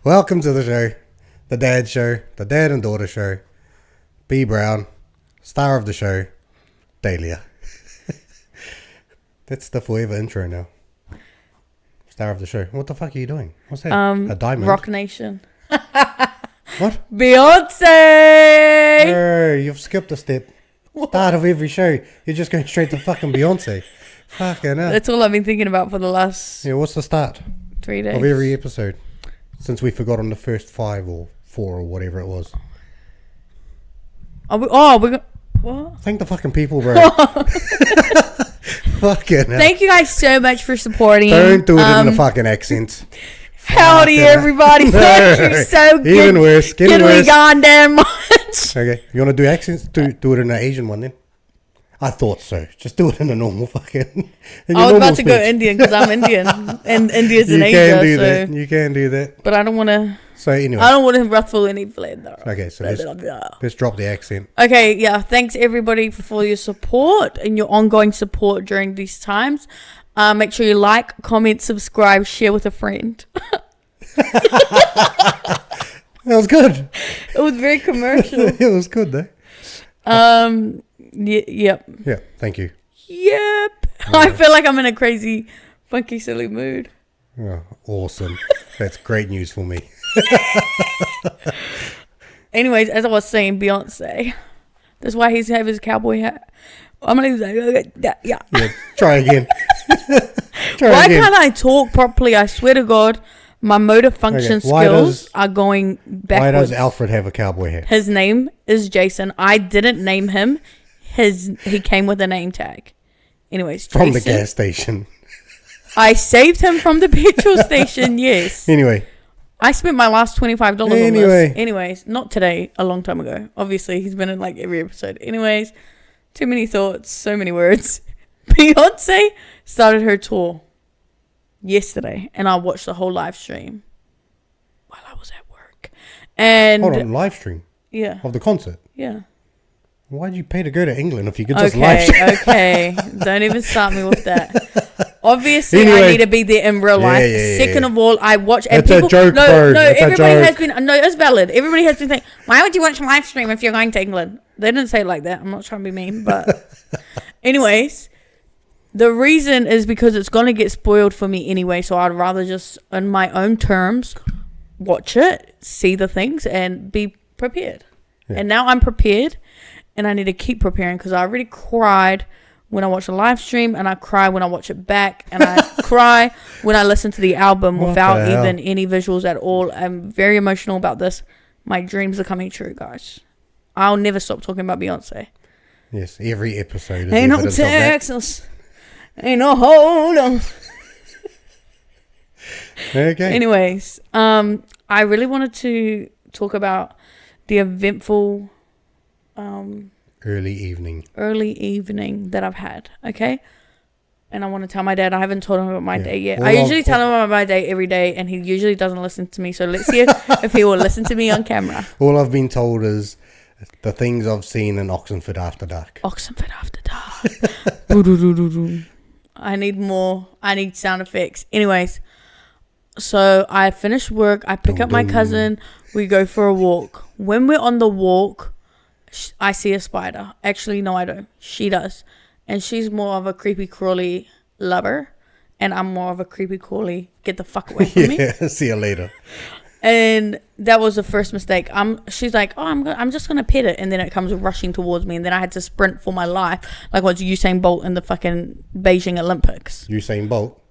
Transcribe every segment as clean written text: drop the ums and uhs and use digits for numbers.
Welcome to the show, the Dad Show, the Dad and Daughter Show. Beebrown, star of the show, Delia. That's the forever intro now. Star of the show. What the fuck are you doing? What's that? A diamond? Rock Nation. What? Beyonce! No, you've skipped a step. Start of every show, you're just going straight to fucking Beyonce. Fucking hell. That's all I've been thinking about for the last Yeah, what's the start 3 days. of every episode? Since we forgot on the first 5 or 4 or whatever it was. What? Thank the fucking people, bro. Fucking hell. Thank you guys so much for supporting. Don't do it in the fucking accent. Howdy, everybody. Thank you so good. Even worse. Getting worse. Goddamn much. Okay, you want to do accents? Do it in an Asian one then. I thought so. Just do it in a normal fucking. I was about to go Indian because I'm Indian, and India's in Asia. You can do that. You can do that. But I don't want to. So anyway, I don't want to ruffle any feathers. Okay, so let's drop the accent. Okay, yeah. Thanks everybody for your support and your ongoing support during these times. Make sure you like, comment, subscribe, share with a friend. That was good. It was very commercial. It was good though. Yep. Yeah, thank you. Yep. Yeah. I feel like I'm in a crazy, funky, silly mood. Oh, awesome. That's great news for me. Anyways, as I was saying, Beyonce. That's why he's have his cowboy hat. I'm gonna use that. Yeah. Try again. Why can't I talk properly? I swear to God, my motor function skills are going backwards. Why does Alfred have a cowboy hat? His name is Jason. I didn't name him. He came with a name tag. Anyways, from the gas station. I saved him from the petrol station. Yes. Anyway, I spent my last $25 on this. Anyways, not today. A long time ago. Obviously, he's been in like every episode. Anyways, too many thoughts, so many words. Beyonce started her tour yesterday, and I watched the whole live stream while I was at work. And hold on, live stream? Yeah. Of the concert? Yeah. Why'd you pay to go to England if you could just live stream? Okay. Don't even start me with that. Obviously, anyway, I need to be there in real life. Second of all, I watch. And it's a joke, bro. Everybody has been. No, it's valid. Everybody has been saying, "Why would you watch a live stream if you're going to England?" They didn't say it like that. I'm not trying to be mean, but anyways, the reason is because it's gonna get spoiled for me anyway. So I'd rather just, on my own terms, watch it, see the things, and be prepared. Yeah. And now I'm prepared. And I need to keep preparing because I already cried when I watch a live stream, and I cry when I watch it back, and I cry when I listen to the album without even any visuals at all. I'm very emotional about this. My dreams are coming true, guys. I'll never stop talking about Beyonce. Yes, every episode is ain't no Texas, ain't no hold on. Okay. Anyways, I really wanted to talk about the eventful early evening that I've had, okay? And I want to tell my dad. I haven't told him about my day yet. I usually tell him about my day every day, and he usually doesn't listen to me. So let's see if he will listen to me on camera. All I've been told is the things I've seen in Oxenford after dark. Oxenford after dark. I need more. I need sound effects. Anyways, so I finish work. I pick up my cousin. We go for a walk. When we're on the walk, I see a spider. Actually, no, I don't. She does. And she's more of a creepy crawly lover. And I'm more of a creepy crawly, get the fuck away from me. See you later. And that was the first mistake. She's like, oh, I'm just going to pet it. And then it comes rushing towards me. And then I had to sprint for my life. Like what's Usain Bolt in the fucking Beijing Olympics. Usain Bolt?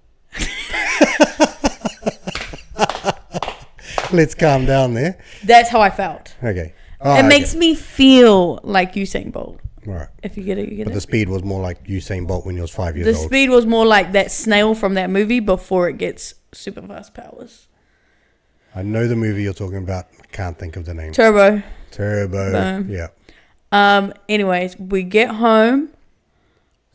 Let's calm down there. That's how I felt. Okay. It makes me feel like Usain Bolt. Right. If you get it, you get it. But the speed was more like Usain Bolt when he was 5 years old. The speed was more like that snail from that movie before it gets super fast powers. I know the movie you're talking about. I can't think of the name. Turbo. Boom. Yeah. Anyways, we get home.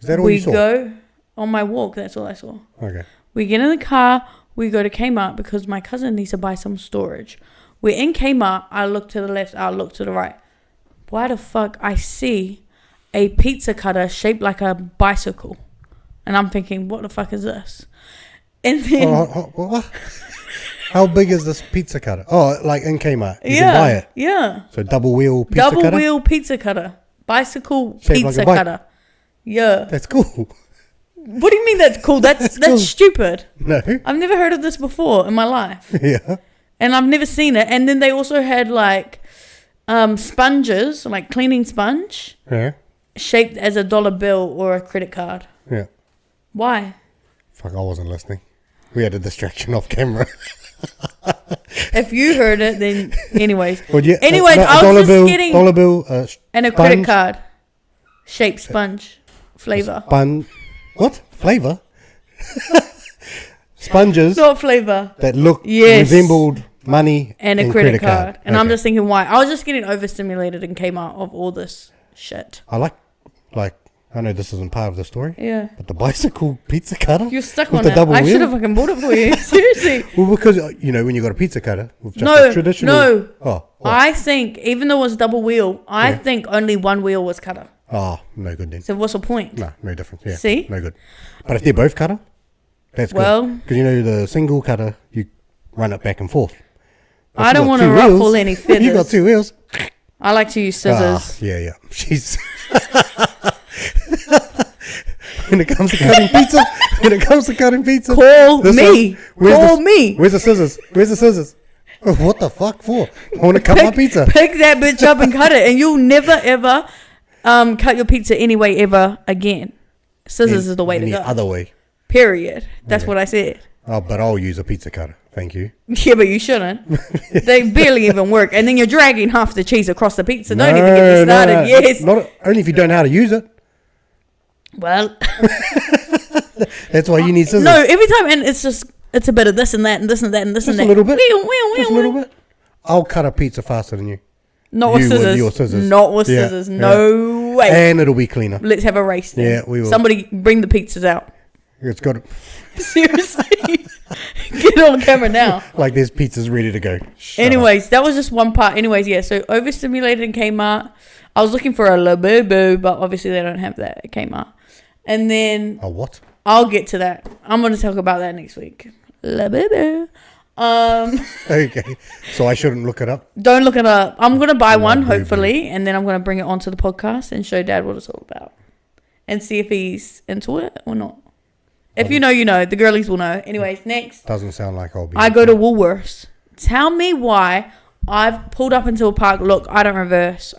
Is that all you saw? We go on my walk. That's all I saw. Okay. We get in the car. We go to Kmart because my cousin needs to buy some storage. We're in Kmart. I look to the left. I look to the right. Why the fuck I see a pizza cutter shaped like a bicycle? And I'm thinking, what the fuck is this? And then... How big is this pizza cutter? Oh, like in Kmart. You yeah, can buy it. yeah. So double wheel pizza cutter? Double wheel pizza cutter. Bicycle Shaped like pizza a bike. cutter. Yeah. That's cool. What do you mean that's cool? That's cool. stupid. No. I've never heard of this before in my life. Yeah. And I've never seen it. And then they also had like sponges, like cleaning sponge, Yeah. shaped as a dollar bill or a credit card. Yeah. Why? Fuck, I wasn't listening. We had a distraction off camera. If you heard it, then anyways. Well, yeah, Anyways, no, I was just bill, getting dollar bill, and a sponge, credit card shaped sponge flavor. What flavor? Sponges Not flavor. that look Yes. resembled money And a credit card. And I'm Okay. just thinking why. I was just getting overstimulated and came out of all this shit. I like I know this isn't part of the story, Yeah. but the bicycle pizza cutter. You're stuck with on the it. double I wheel? should have fucking bought it for you. Seriously. Well, because when you got a pizza cutter with just No, a traditional. no. Oh, what? I think, even though it was double wheel, I think only one wheel was cutter. Oh, no good then. So what's the point? No difference. Yeah. See? No good. But if they're both cutter, that's Well- good. Because the single cutter, you run it back and forth. If I you don't got want to two ruffle wheels- any if you got feathers. 2 wheels. I like to use scissors. Yeah. She's. When it comes to cutting pizza, Call this me. is- where's Call the- me. Where's the scissors? Oh, what the fuck for? I want to cut my pizza. Pick that bitch up and cut it, and you'll never ever cut your pizza anyway ever again. Scissors is the way to Any go. other way. Period. That's Okay. what I said. Oh, but I'll use a pizza cutter. Thank you. Yeah, but you shouldn't. They barely even work, and then you're dragging half the cheese across the pizza. Don't even get me started. No. Yes. Not only if you don't know how to use it. Well, That's why you need scissors. no. Every time, and it's a bit of this and that and this and that and this Just and a that. little bit. Wheel, Just a little bit. I'll cut a pizza faster than you. Not with You with scissors. your scissors. Not with Yeah, scissors. yeah. No way. And it'll be cleaner. Let's have a race then. Yeah, we will. Somebody bring the pizzas out. It's got Seriously. Get on camera now. like there's pizzas ready to go. Shut Anyways, that was just one part. Anyways, yeah. So overstimulated in Kmart. I was looking for a Labubu, but obviously they don't have that at Kmart. And then up. A what? I'll get to that. I'm going to talk about that next week. Labubu. Okay. So I shouldn't look it up. Don't look it up. I'm going to buy one, Labubu. hopefully, and then I'm going to bring it onto the podcast and show Dad what it's all about. And see if he's into it or not. If you know, you know. The girlies will know. Anyways, next. Doesn't sound like I'll be. I go to Woolworths. Tell me why I've pulled up into a park. Look, I don't reverse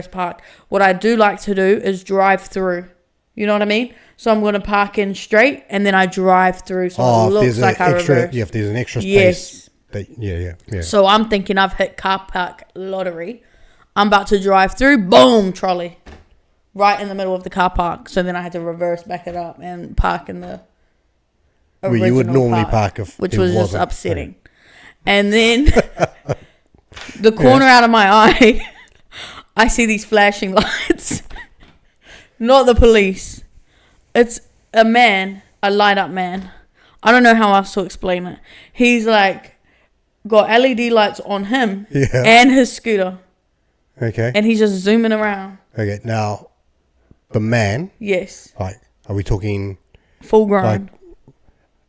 park. What I do like to do is drive through. You know what I mean? So I'm going to park in straight and then I drive through so it if looks there's like an I extra, reverse. yeah, if there's an extra space. Yes. Yeah. So I'm thinking I've hit car park lottery. I'm about to drive through. Boom, trolley. Right in the middle of the car park. So then I had to reverse back it up and park in the Where you would original normally park if which it was just wasn't. upsetting. And then the corner out of my eye, I see these flashing lights. Not the police. It's a man, a light up man. I don't know how else to explain it. He's like got LED lights on him and his scooter. Okay. And he's just zooming around. Okay. Now, the man. Yes. Like, are we talking Full grown. like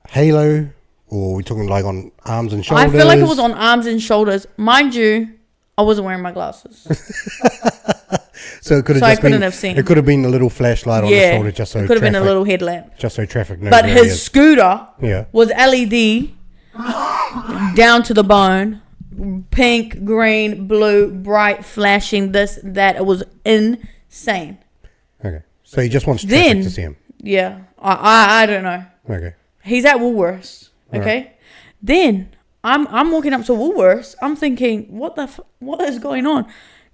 halo, or are we talking like on arms and shoulders? I feel like it was on arms and shoulders. Mind you, I wasn't wearing my glasses. So it could have So I just been. couldn't have seen. It could have been a little flashlight on the shoulder, just so it could have been a traffic- little headlamp. just so traffic knows. But where he his is. scooter Yeah. was LED down to the bone. Pink, green, blue, bright, flashing, this, that. It was insane. Okay. So he just wants traffic Then, to see him. yeah, I don't know. Okay. He's at Woolworths, okay? Right. Then I'm walking up to Woolworths. I'm thinking, what is going on?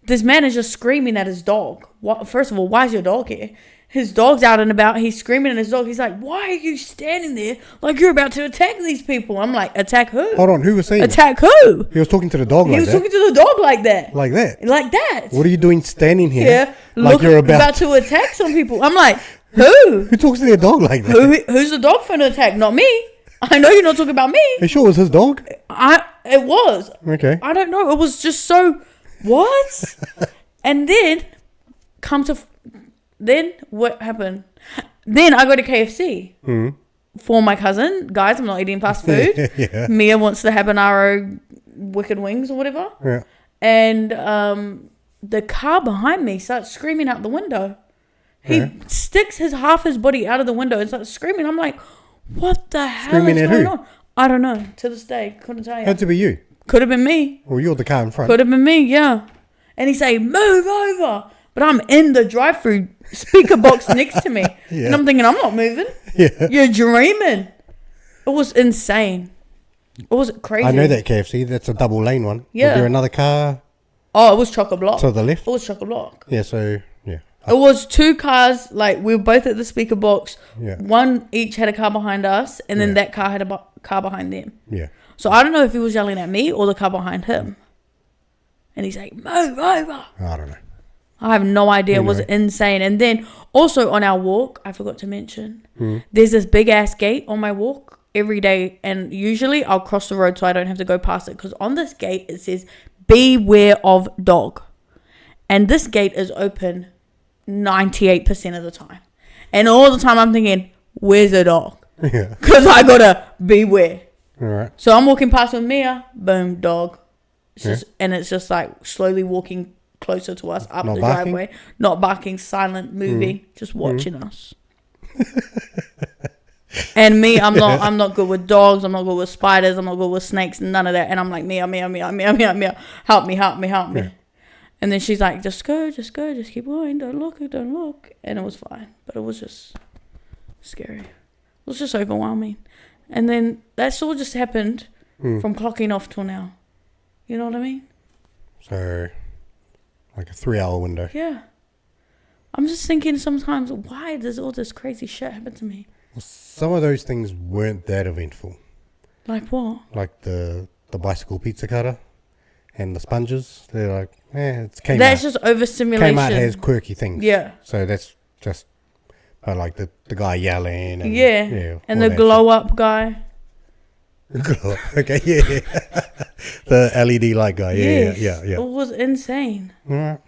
This man is just screaming at his dog. First of all, why is your dog here? His dog's out and about. He's screaming at his dog. He's like, why are you standing there like you're about to attack these people? I'm like, attack who? Hold on. Who was saying? Attack who? He was talking to the dog He like was that. talking to the dog like that. Like that. Like that. What are you doing standing here? Yeah. Like Look, you're about. to attack some people. I'm like, who? Who talks to their dog like that? Who's the dog finna attack? Not me. I know you're not talking about me. You sure it was his dog? It was. Okay. I don't know. It was just so what? And then then what happened? Then I go to KFC. for my cousin. Guys, I'm not eating fast food. Yeah. Mia wants the habanero wicked wings or whatever. Yeah. And the car behind me starts screaming out the window. He sticks half his body out of the window and starts screaming. I'm like, what the hell Screaming is at going who? on? I don't know. To this day, couldn't tell Had you. to be you. Could have been me. Well, you're the car in front. Could have been me, yeah. And he's saying, move over. But I'm in the drive-through speaker box next to me. Yeah. And I'm thinking, I'm not moving. Yeah. You're dreaming. It was insane. It was crazy. I know that KFC. That's a double lane one. Yeah. Was there another car Oh, it was chock-a-block. to the left? It was chock-a-block. Yeah, so, yeah. It was two cars, like we were both at the speaker box. Yeah. One each had a car behind us, and then Yeah. that car had a car behind them. Yeah. So I don't know if he was yelling at me or the car behind him. And he's like, move over. I don't know. I have no idea. It was Anyway. insane. And then also on our walk, I forgot to mention, there's this big ass gate on my walk every day. And usually I'll cross the road so I don't have to go past it. Because on this gate, it says, beware of dog. And this gate is open 98% of the time. And all the time I'm thinking, where's the dog? Yeah. Because I gotta beware. All right. So I'm walking past with Mia, boom, dog. It's Yeah. just, and it's just like slowly walking closer to us up Not the barking? driveway. Not barking, silent, moving, just watching us. And me, I'm not good with dogs. I'm not good with spiders. I'm not good with snakes. None of that. And I'm like, Mia, help me. Yeah. And then she's like, just go, just keep going. Don't look. And it was fine, but it was just scary. It was just overwhelming. And then that's all just happened from clocking off till now. You know what I mean? So, like a 3-hour window. Yeah. I'm just thinking sometimes, why does all this crazy shit happen to me? Well, some of those things weren't that eventful. Like what? Like the bicycle pizza cutter and the sponges. They're like, it's Kmart. That's just overstimulation. Kmart has quirky things. Yeah. So that's just, like the guy yelling. And, Yeah. And all the that glow up guy. shit. Glow up. Okay, yeah. The LED light guy. Yes. Yeah. It was insane. All right.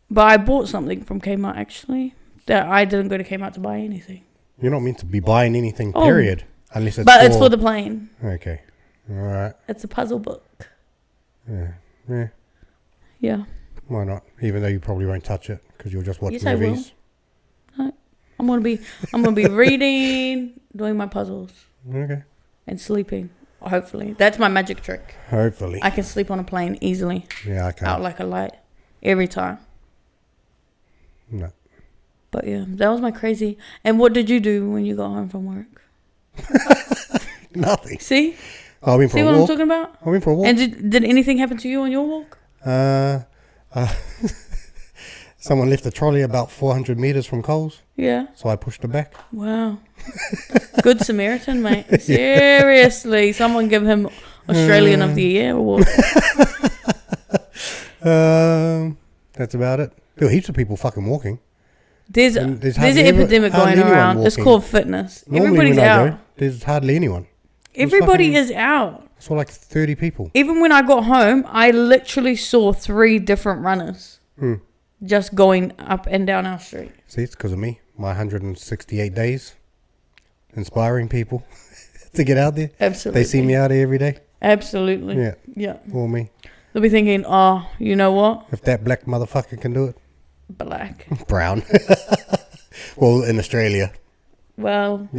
But I bought something from Kmart actually. That I didn't go to Kmart to buy anything. You're not meant to be buying anything, Oh. period. Unless it's But it's for the plane. Okay. All right. It's a puzzle book. Yeah. Yeah. Why not? Even though you probably won't touch it because you'll just watch Yes, I will. movies. I'm gonna be reading, doing my puzzles, Okay. and sleeping. Hopefully, that's my magic trick. Hopefully. I can sleep on a plane easily, Yeah, I can't. out like a light, every time. No. But yeah, that was my crazy. And what did you do when you got home from work? Nothing. See, I went for see a what I'm walk. talking about? I went for a walk. And did anything happen to you on your walk? Someone left a trolley about 400 meters from Coles, Yeah. so I pushed it back. Wow. Good Samaritan, mate. Seriously, someone give him Australian of the Year award. That's about it. There were heaps of people fucking walking. There's And there's an hardly epidemic hardly going anyone around. It's walking. called fitness. Normally Everybody's when I out. go, there's hardly anyone. Everybody fucking- is out. I saw like 30 people. Even when I got home, I literally saw 3 different runners just going up and down our street. See, it's because of me. My 168 days. Inspiring people to get out there. Absolutely. They see me out there every day. Absolutely. Yeah. Yeah. Or me. They'll be thinking, oh, you know what? If that black motherfucker can do it. Black. Brown. Well, in Australia. Well.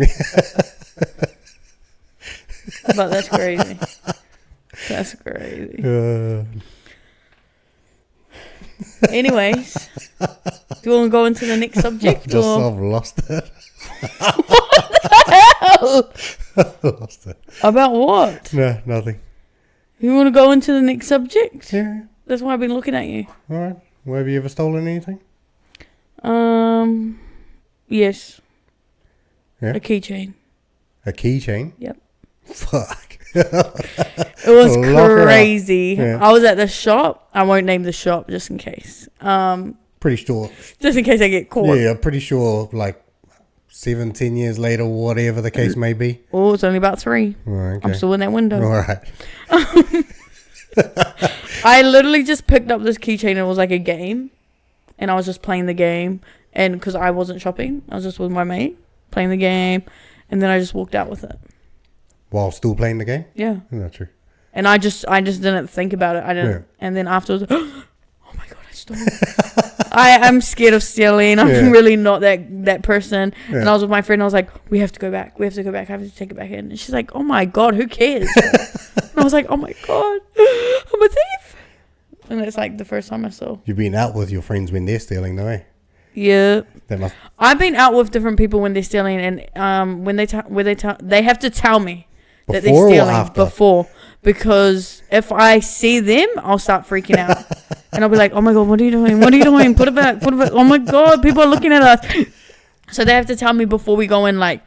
But that's crazy. That's crazy. Anyways, do you want to go into the next subject? I've lost it. Hell? Lost it. About what? No, nothing. You want to go into the next subject? Yeah. That's why I've been looking at you. All right. Well, have you ever stolen anything? Yes. Yeah. A keychain. A keychain? Yep. Fuck. It was Lock her up. crazy. Yeah. I was at the shop. I won't name the shop just in case. Pretty sure. Just in case I get caught. Yeah, I'm pretty sure like 17 years later, whatever the case may be. Oh, it's only about 3. Oh, okay. I'm still in that window. All right. I literally just picked up this keychain and it was like a game. And I was just playing the game. And because I wasn't shopping, I was just with my mate playing the game. And then I just walked out with it. While still playing the game? Yeah. Isn't that true? And I just didn't think about it. I didn't. Yeah. And then afterwards, oh my God, I stole. I'm scared of stealing. I'm Yeah. really not that person. Yeah. And I was with my friend. I was like, we have to go back. I have to take it back in. And she's like, oh my God, who cares? And I was like, oh my God, I'm a thief. And it's like the first time I stole. You've been out with your friends when they're stealing, though, eh? Yeah. That must... I've been out with different people when they're stealing, and when they have to tell me that they're Before or stealing after? before, because if I see them, I'll start freaking out, and I'll be like, "Oh my God, what are you doing? What are you doing? Put it back! Put it back! Oh my God, people are looking at us." So they have to tell me before we go in, like,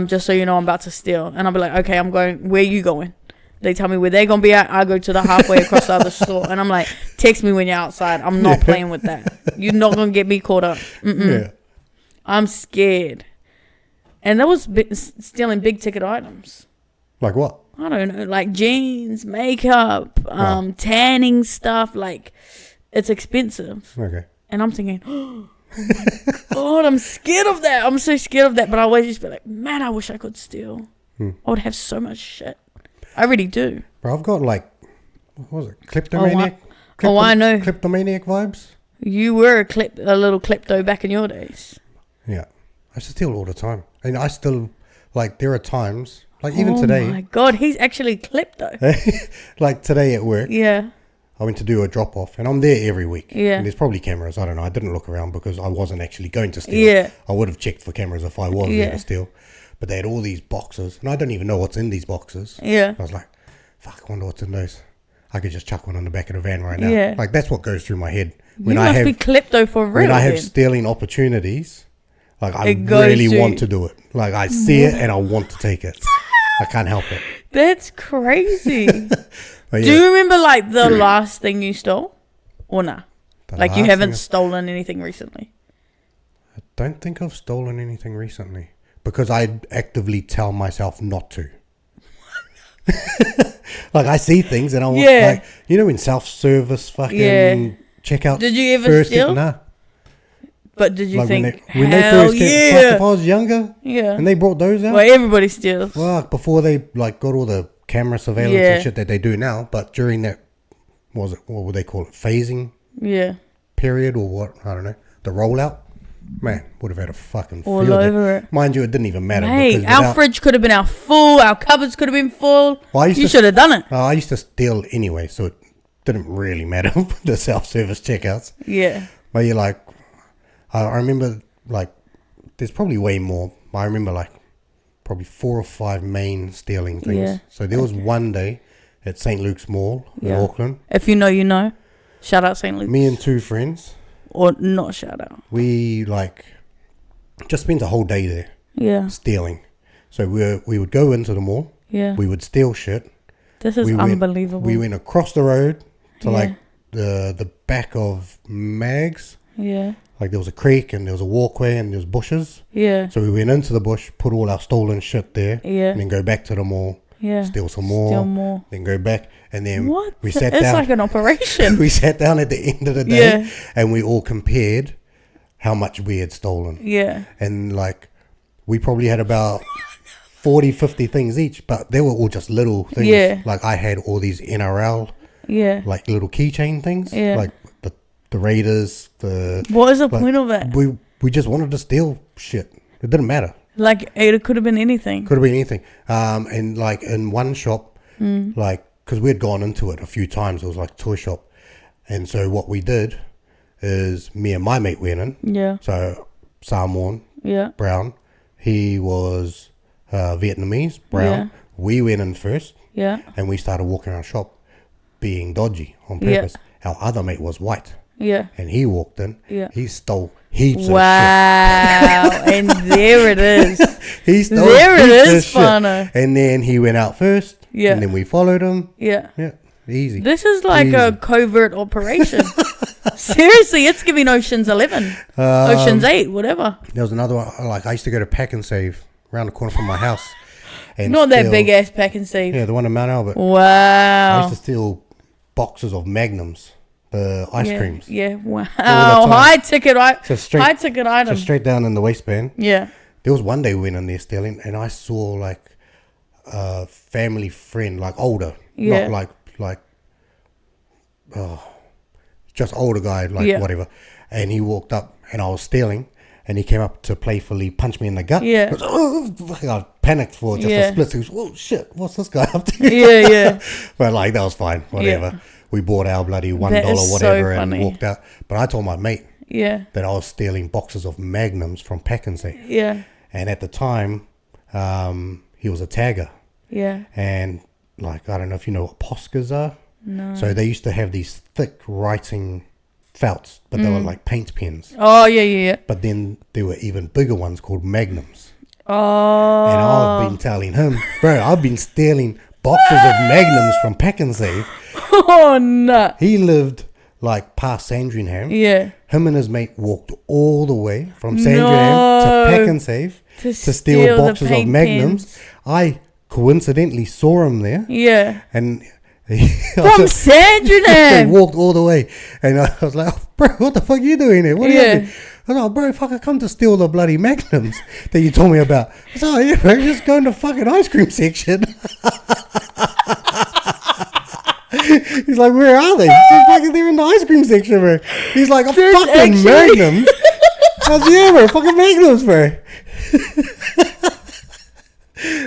just so you know, I'm about to steal, and I'll be like, "Okay, I'm going. Where are you going?" They tell me where they're gonna be at. I go to the halfway across the other store, and I'm like, "Text me when you're outside. I'm not playing with that. You're not gonna get me caught up." Yeah. I'm scared. And that was stealing big ticket items. Like what? I don't know, like jeans, makeup, tanning stuff. Like, it's expensive. Okay. And I'm thinking, oh my God, I'm scared of that. I'm so scared of that. But I always just be like, man, I wish I could steal. I would have so much shit. I really do. Bro, I've got like, what was it? Kleptomaniac? I know. Kleptomaniac vibes? You were a little klepto back in your days. Yeah. I used to steal all the time. And I still, like, there are times, like even today. Oh my God, he's actually klepto. Like today at work, Yeah. I went to do a drop off and I'm there every week. Yeah. And there's probably cameras. I don't know. I didn't look around because I wasn't actually going to steal. Yeah. I would have checked for cameras if I was there to steal. But they had all these boxes and I don't even know what's in these boxes. Yeah. I was like, fuck, I wonder what's in those. I could just chuck one on the back of the van right now. Yeah. Like that's what goes through my head. You must be klepto for real. When I have then. stealing opportunities, like I It goes really to- want to do it. Like I see it and I want to take it. I can't help it. That's crazy. But Do you remember like the last thing you stole? Or nah? the Like you last haven't thing stolen anything recently? I don't think I've stolen anything recently because I actively tell myself not to. Like I see things and I want, like, you know, in self-service fucking checkout. Did you ever steal? Nah. But did you Like think, when they hell first came, yeah. like if I was younger Yeah. and they brought those out, Well, everybody steals. well, before they like got all the camera surveillance and shit that they do now, but during that, what would they call it, phasing Yeah. period or what? I don't know. The rollout, man, would have had a fucking All field day. over it. Mind you, it didn't even matter. Hey, because our fridge could have been out full. Our cupboards could have been full. Well, You should have done it. I used to steal anyway, so it didn't really matter, the self-service checkouts. Yeah. But you're like, I remember, like, there's probably way more. I remember, like, probably 4 or 5 main stealing things. Yeah. So there was one day at St. Luke's Mall in Auckland. If you know, you know. Shout out St. Luke's. Me and 2 friends, Or not shout out. we, like, just spent a whole day there Yeah. stealing. So we would go into the mall. Yeah. We would steal shit. This is unbelievable. We went across the road to, Yeah. like, the back of Mags. Yeah. Like there was a creek and there was a walkway and there was bushes. Yeah. So we went into the bush, put all our stolen shit there, Yeah. and then go back to the mall, Yeah. steal some more, Steal more. then go back, and then What? we sat It's down. like an operation. We sat down at the end of the day, and we all compared how much we had stolen. Yeah. And like, we probably had about 40, 50 things each, but they were all just little things. Yeah. Like I had all these NRL, Yeah. like little keychain things, Yeah. like the Raiders, What is the like, point of it? we just wanted to steal shit. It didn't matter. Like, it could have been anything. Could have been anything. And like in one shop, like, because we had gone into it a few times, it was like a toy shop. And so what we did is me and my mate went in. Yeah. So Samoan, Yeah. brown. He was Vietnamese, brown. Yeah. We went in first Yeah. and we started walking around the shop being dodgy on Yeah. purpose. Our other mate was white. Yeah. And he walked in. Yeah. He stole heaps Wow. And there it is. of shit. He stole There it heaps is, of shit. Fana. And then he went out first. Yeah. And then we followed him. Yeah. Yeah. Easy. This is like a Easy. covert operation. Seriously, it's giving Ocean's 11. Ocean's 8, whatever. There was another one. Like I used to go to Pack and Save around the corner from my house. And Not that steal- big ass pack and save. Yeah, the one in Mount Albert. I Wow. used to steal boxes of Magnums, the ice creams. Yeah. Wow. time. High ticket So straight, high ticket item. So straight down in the waistband. Yeah. there was one day we went in there stealing, and I saw like a family friend, like older, Yeah. not like just older guy, like whatever. And he walked up, and I was stealing, and he came up to playfully punch me in the gut. Yeah. I panicked for just a split. He was, oh shit, what's this guy up to? Yeah. But like that was fine, whatever. Yeah. We bought our bloody $1 is whatever so and funny. walked out. But I told my mate Yeah. that I was stealing boxes of Magnums from Pack and Save. Yeah. And at the time, he was a tagger. Yeah. And like, I don't know if you know what Poscas are. No. So they used to have these thick writing felts, but they were like paint pens. Oh, yeah. But then there were even bigger ones called Magnums. Oh. And I've been telling him, bro, I've been stealing boxes of Magnums from Pack and Save. Oh, no. He lived like past Sandringham. Yeah. Him and his mate walked all the way from Sandringham to Pack and Save to steal boxes of Magnums. Pens. I coincidentally saw him there. Yeah. And From he Sandringham. walked all the way. And I was like, oh, bro, what the fuck are you doing here? What are you doing? I was like, bro, fuck, I come to steal the bloody Magnums that you told me about. I said, oh, yeah, bro, just go in the fucking ice cream section. He's like, where are they? They're in the ice cream section, bro. He's like, fucking Magnums. I was, yeah, bro, fucking Magnums, bro.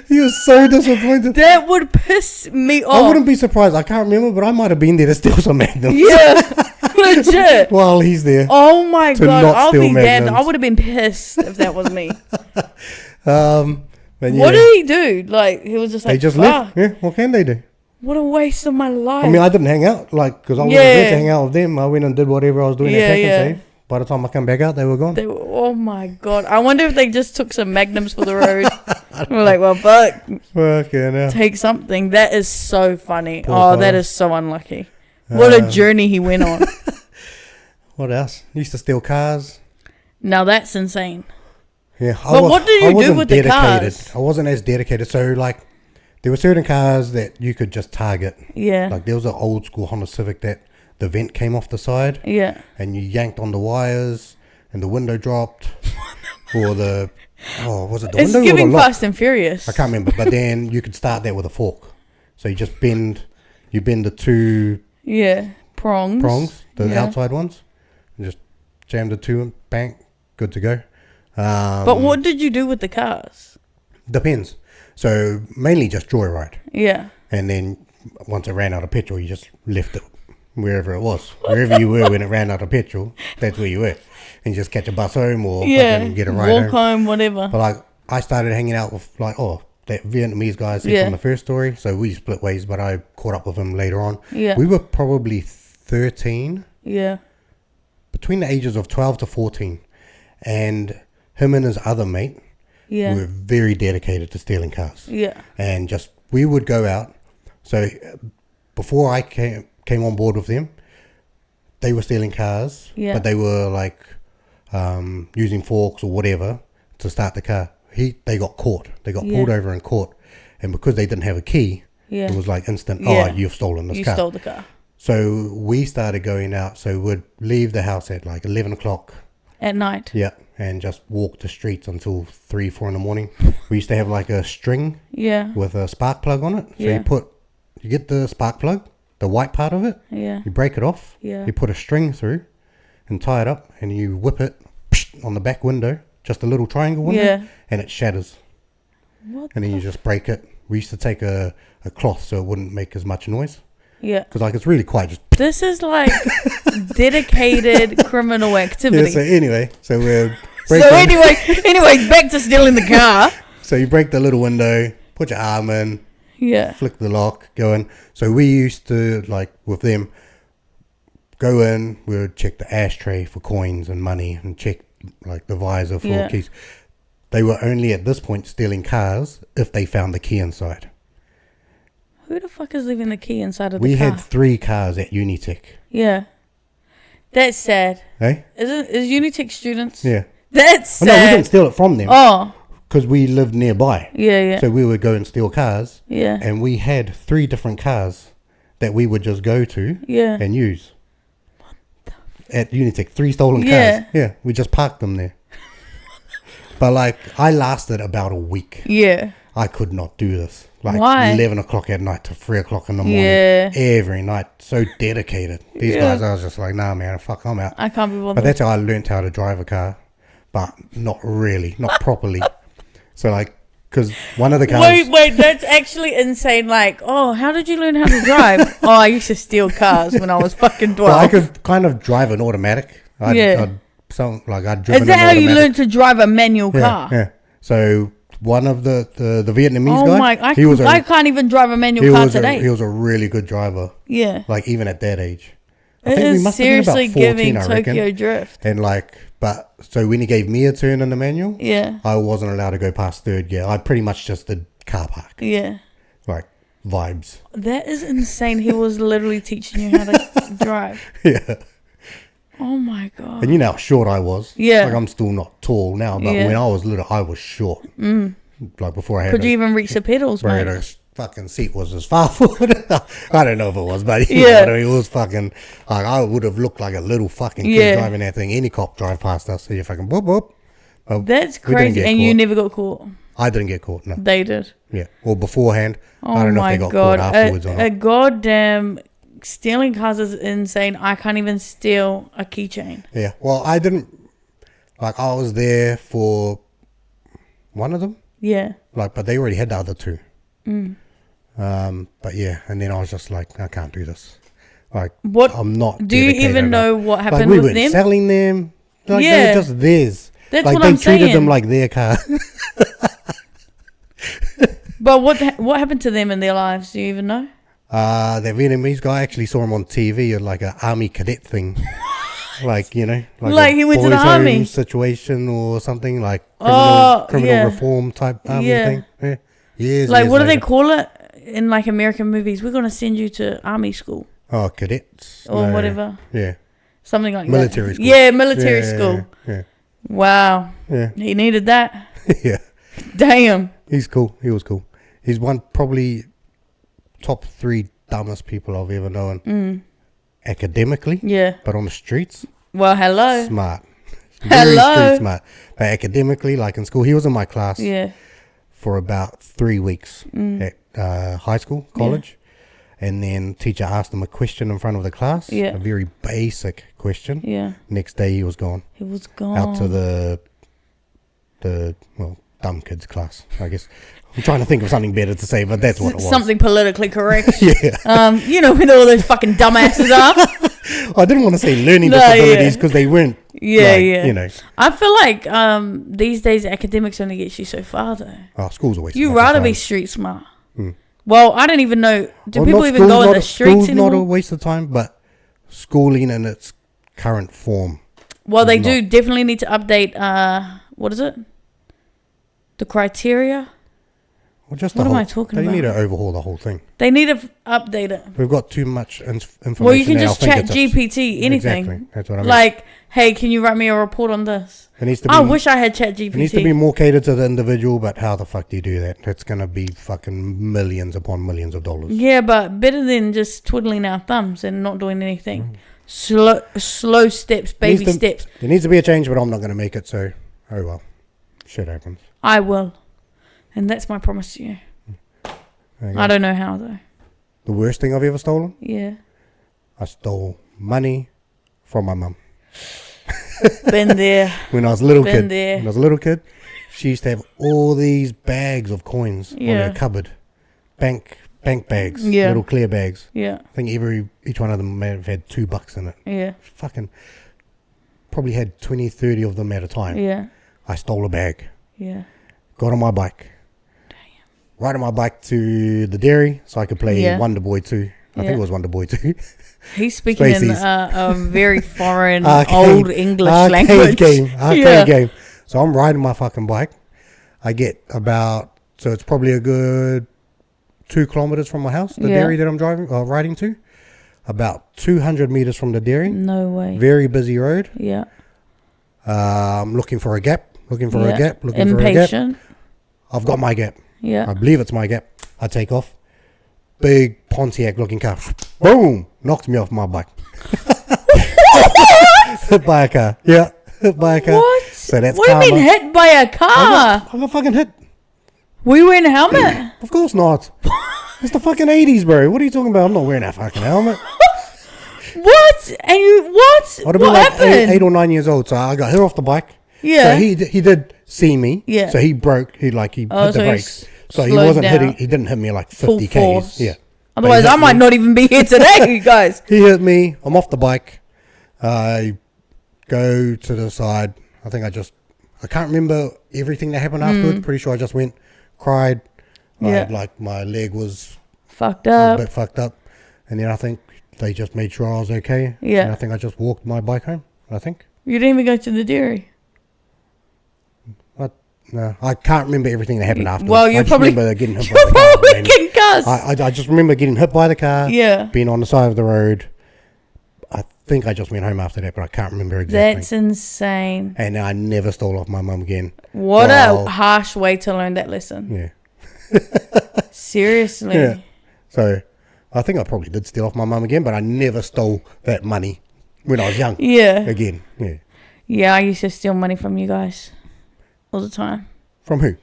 He was so disappointed. That would piss me off. I wouldn't be surprised. I can't remember, but I might have been there to steal some Magnums. Yeah, legit. While he's there. Oh my god, not I'll steal be dead. Magnums. I would have been pissed if that was me. But yeah, What did he do? Like, he was just like, they just fuck, left. Yeah, what can they do? what a waste of my life. I mean, I didn't hang out, like, because I wasn't there to hang out with them. I went and did whatever I was doing at Pack and Save. By the time I come back out, they were gone. Oh my god. I wonder if they just took some Magnums for the road. We're like, well, fuck. Fucking hell. Take something. That is so funny. Poor That fella. is so unlucky. What a journey he went on. What else? Used to steal cars. Now that's insane. Yeah. But what did you do wasn't with the dedicated. cars? I wasn't as dedicated. So, like, there were certain cars that you could just target. Yeah. Like, there was an old school Honda Civic that the vent came off the side. Yeah. And you yanked on the wires and the window dropped. Or the... Oh, was it the It's window or giving the lock? Fast and Furious. I can't remember. But then you could start that with a fork. So you just bend the two Yeah. Prongs. the Yeah. outside ones. And just jam the two and bang, good to go. But what did you do with the cars? Depends. So mainly just joyride. Yeah. And then once it ran out of petrol, you just left it wherever it was. Wherever you were when it ran out of petrol, that's where you were. And you just catch a bus home or fucking get a ride Walk home. home, whatever. But like, I started hanging out with like, that Vietnamese guy I said from the first story. So we split ways, but I caught up with him later on. Yeah. We were probably 13, Yeah. between the ages of 12 to 14. And him and his other mate Yeah. were very dedicated to stealing cars. Yeah. And just, we would go out. So before I came on board with them, they were stealing cars. Yeah. But they were like using forks or whatever to start the car. They got caught. They got pulled over and caught. And because they didn't have a key, it was like instant, you've stolen this car. You stole the car. So we started going out. So we'd leave the house at like 11 o'clock. At night. Yeah. And just walk the streets until 3, 4 in the morning. We used to have like a string Yeah. with a spark plug on it. So Yeah. you get the spark plug, the white part of it. Yeah. You break it off. Yeah. You put a string through and tie it up and you whip it on the back window, just a little triangle window, Yeah. and it shatters. What? And then you just break it. We used to take a cloth so it wouldn't make as much noise. Yeah. Because like it's really quiet. Just This is like dedicated criminal activity. yeah, so anyway, so we're Anyway, back to stealing the car. So you break the little window, put your arm in, Yeah. flick the lock, go in. So we used to, like, with them, go in, we would check the ashtray for coins and money and check, like, the visor for keys. They were only at this point stealing cars if they found the key inside. Who the fuck is leaving the key inside of the We car? had 3 cars at Unitech. Yeah. That's sad. Eh? Is Unitech students? Yeah. That's Oh, sad. no, we didn't steal it from them. Oh. Because we lived nearby. Yeah. So we would go and steal cars. Yeah. And we had 3 different cars that we would just go to and use. At Unitech, 3 stolen cars. Yeah, we just parked them there. But like, I lasted about a week. Yeah. I could not do this. Like, why? 11 o'clock at night to 3 o'clock in the morning. Yeah. Every night. So dedicated. These guys, I was just like, nah, man, fuck, I'm out. I can't be bothered. But that's how I learned how to drive a car. But not really. Not properly. So, like, because one of the cars... Wait, that's actually insane. Like, oh, how did you learn how to drive? Oh, I used to steal cars when I was fucking 12. Well, I could kind of drive an automatic. I'd driven Is that how you learned to drive a manual car? Yeah. So... One of the Vietnamese guy. I can't even drive a manual car today. He was a really good driver. Yeah. Like, even at that age. I think we must seriously have been about 14, giving Tokyo Drift. And like, so when he gave me a turn in the manual, I wasn't allowed to go past third gear. I pretty much just did car park. Yeah. Like, vibes. That is insane. He was literally teaching you how to drive. Yeah. Oh my god! And you know how short I was. Yeah. Like, I'm still not tall now, but when I was little, I was short. Like, before I had... Could you even reach the pedals, mate? The fucking seat was as far forward. I don't know if it was, but you know what I mean? It was fucking... Like, I would have looked like a little fucking kid driving that thing. Any cop drive past us, so you fucking boop, boop. But that's crazy. And you never got caught? I didn't get caught, no. They did? Yeah. Well, beforehand. Oh, I don't know if they got caught afterwards or not. A goddamn... Stealing cars is insane. I can't even steal a keychain. Yeah. Well, I didn't... Like, I was there for one of them. Yeah. Like, but they already had the other two. But yeah, and then I was just like, I can't do this. Like, I'm not... Do you even know what happened with them? We weren't selling them. Like, they were just theirs. That's like, what I'm saying. They treated them like their car. But what happened to them in their lives? Do you even know? The Vietnamese guy, actually saw him on TV at like an army cadet thing. Like, you know, like he went to the army situation or something, like criminal reform type army thing. Yeah. Years, like, years what do later. they call it in like American movies? We're gonna send you to army school. Oh, cadets or whatever. Yeah. Something like military that. School. Yeah, military school. Yeah. Wow. Yeah. He needed that. Yeah. Damn. He's cool. He was cool. He's probably top 3 dumbest people I've ever known. Academically. Yeah. But on the streets. Well, hello. Smart. Very street smart. But academically, like in school, he was in my class. Yeah. For about 3 weeks at high school, college. And then teacher asked him a question in front of the class. Yeah. A very basic question. Yeah. Next day he was gone. He was gone. Out to the dumb kids class, I guess. I'm trying to think of something better to say, but that's what it was. Something politically correct. Yeah. You know where all those fucking dumbasses are. I didn't want to say learning disabilities because they weren't. Yeah. You know. I feel like these days academics only get you so far though. Oh, school's a waste. You'd rather be street smart. Well, I don't even know. Do people even go in the streets school's anymore? Not a waste of time, but schooling in its current form. Well, they do definitely need to update. What is it? The criteria. Well, just what am I talking about? They need to overhaul the whole thing. They need to update it. We've got too much information. Well, you can just chat GPT anything. Exactly. That's what I mean. Like, hey, can you write me a report on this? It needs to be, I wish I had chat GPT. It needs to be more catered to the individual, but how the fuck do you do that? It's going to be fucking millions upon millions of dollars. Yeah, but better than just twiddling our thumbs and not doing anything. Slow steps, baby steps. There needs to be a change, but I'm not going to make it, so, oh well. Shit happens. I will. And that's my promise to you. I don't know how, though. The worst thing I've ever stolen? Yeah. I stole money from my mum. Been there. When I was a little kid. When I was a little kid, she used to have all these bags of coins on her cupboard. Bank bags. Little clear bags. Yeah. I think each one of them may have had $2 in it. Yeah. Fucking probably had 20, 30 of them at a time. Yeah. I stole a bag. Yeah. Got on my bike. Riding my bike to the dairy so I could play Wonder Boy 2. I think it was Wonder Boy 2. He's speaking in a very foreign, old English language. Arcade game. So I'm riding my fucking bike. I get so it's probably a good 2 kilometers from my house, the dairy that I'm riding to. About 200 meters from the dairy. No way. Very busy road. Yeah. I'm looking for a gap. Impatient. I've got my gap. Yeah. I believe it's my gap. I take off. Big Pontiac looking car. Boom! Knocks me off my bike. Hit by a car. Yeah. Hit by a car. What? So that's what do you mean hit by a car? I got fucking hit. Were you wearing a helmet? Of course not. It's the fucking 80s, bro. What are you talking about? I'm not wearing a fucking helmet. What? And you what? I'd have been like 8 or 9 years old, so I got hit off the bike. Yeah. So he did see me. Yeah. So he broke. He hit the brakes. So he wasn't hitting. He didn't hit me like 50 k's. Yeah. Otherwise, I might not even be here today, you guys. He hit me. I'm off the bike. I go to the side. I can't remember everything that happened afterwards. Pretty sure I just went, cried. Like my leg was fucked up. A bit fucked up. And then I think they just made sure I was okay. Yeah. And I think I just walked my bike home. I think. You didn't even go to the dairy. No, I can't remember everything that happened afterwards. Well, you're probably getting hit by the car. Probably getting cussed. I just remember getting hit by the car. Yeah. Being on the side of the road. I think I just went home after that, but I can't remember exactly. That's insane. And I never stole off my mum again. What a harsh way to learn that lesson. Yeah. Seriously. Yeah. So I think I probably did steal off my mum again, but I never stole that money when I was young. Yeah. Again. Yeah. Yeah, I used to steal money from you guys all the time. From who?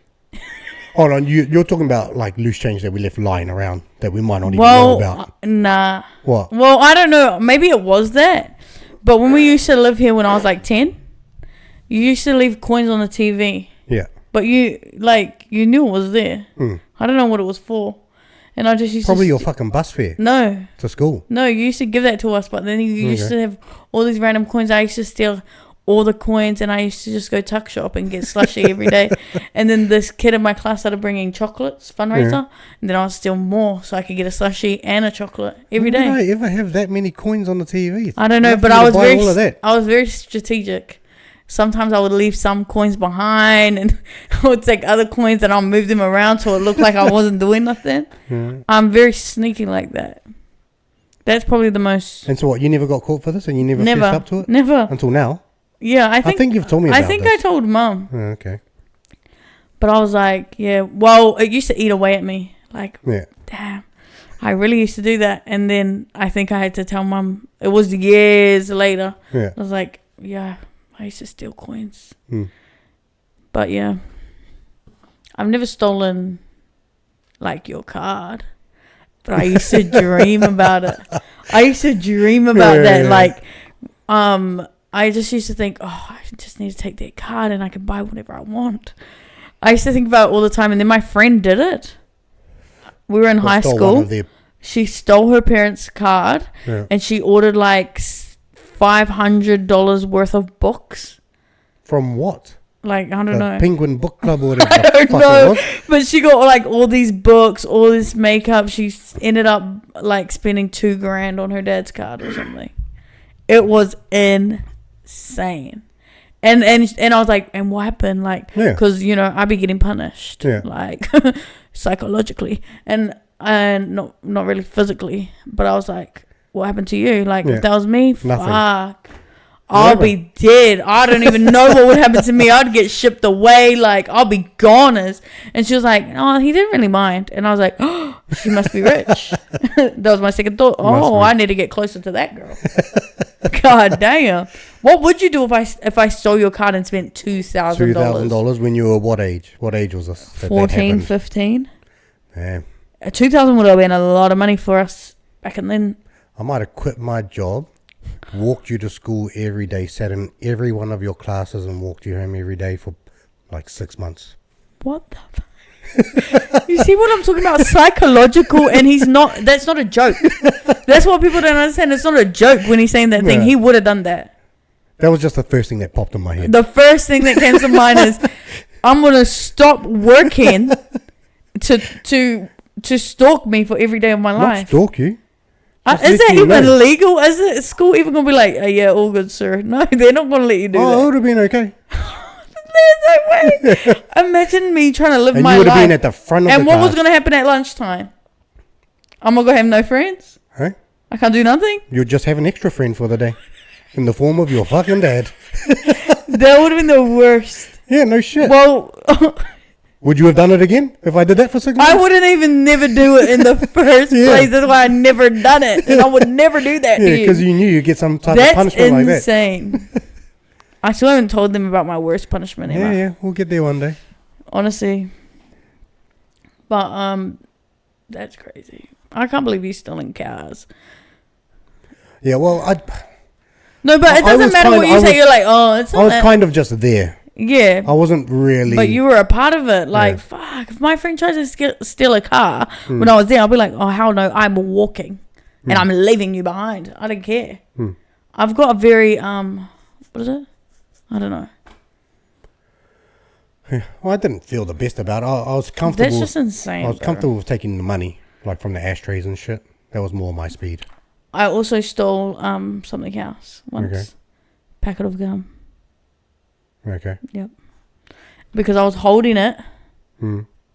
Hold on, you're talking about like loose change that we left lying around that we might not even know about. Nah. What? Well, I don't know. Maybe it was that. But when we used to live here when I was like 10, you used to leave coins on the TV. Yeah. But you knew it was there. I don't know what it was for. And I just used Probably your fucking bus fare. No. To school. No, you used to give that to us, but then you used to have all these random coins. I used to steal all the coins, and I used to just go tuck shop and get slushy every day. And then this kid in my class started bringing chocolates, fundraiser, and then I would steal more so I could get a slushy and a chocolate every day. Did I ever have that many coins on the TV? I don't know, but I was very strategic. Sometimes I would leave some coins behind, and I would take other coins and I'll move them around so it looked like I wasn't doing nothing. I'm very sneaky like that. That's probably the most. And so what? You never got caught for this, and you never fessed up to it? Never. Until now? Yeah, I think you've told me about this. I told Mum. Oh, okay. But I was like, yeah, well, it used to eat away at me. Like, damn, I really used to do that. And then I think I had to tell Mum. It was years later. Yeah. I was like, yeah, I used to steal coins. But yeah, I've never stolen, like, your card. But I used to dream about it. I used to dream about that. Like, I just used to think, oh, I just need to take that card and I can buy whatever I want. I used to think about it all the time. And then my friend did it. We were in high school. She stole her parents' card and she ordered like $500 worth of books. From what? Like, I don't know. Penguin Book Club or whatever. I don't know. But she got like all these books, all this makeup. She ended up like spending $2,000 on her dad's card or something. It was insane. And I was like, and what happened? Like, because, you know, I'd be getting punished. Like, psychologically. And not really physically. But I was like, what happened to you? Like, if that was me, fuck. I'll be dead. I don't even know what would happen to me. I'd get shipped away. Like, I'll be goners. And she was like, oh, he didn't really mind. And I was like, oh, she must be rich. That was my second thought. Oh, I need to get closer to that girl. God damn. What would you do if I stole your card and spent $2,000? $2,000 when you were what age? What age was this? 14, 15. Damn. 2,000 would have been a lot of money for us back then. I might have quit my job, walked you to school every day, sat in every one of your classes and walked you home every day for like 6 months. What the fuck? You see what I'm talking about? Psychological, and that's not a joke. That's what people don't understand. It's not a joke when he's saying that thing. He would have done that. That was just the first thing that popped in my head. The first thing that came to mind is, I'm going to stop working to stalk me for every day of my life. Not stalk you. Is that even legal? Is school even going to be like, yeah, all good, sir? No, they're not going to let you do that. Oh, it would have been okay. There's no way. Imagine me trying to live my life. And you would have been at the front of the class. And what was going to happen at lunchtime? I'm going to go have no friends? Huh? I can't do nothing? You'll just have an extra friend for the day. In the form of your fucking dad. That would have been the worst. Yeah, no shit. Well... Would you have done it again if I did that for 6 months? I wouldn't even never do it in the first place. That's why I never done it. And I would never do that to you. Yeah, because you knew you'd get some type of punishment like that. That's insane. I still haven't told them about my worst punishment ever. Yeah, we'll get there one day. Honestly. But, that's crazy. I can't believe you're stealing cars. Yeah, well, No, but it doesn't matter what you say. You're like, oh, it's not I was that. kind of just there. Yeah. I wasn't really. But you were a part of it. Like, fuck. If my friend tries to steal a car when I was there, I'll be like, oh, hell no, I'm walking. And I'm leaving you behind. I don't care. I've got a very, what is it? I don't know. Yeah, well, I didn't feel the best about it. I was comfortable. That's just insane. I was comfortable with taking the money, like from the ashtrays and shit. That was more my speed. I also stole something else once. Okay. Packet of gum. Okay. Yep. Because I was holding it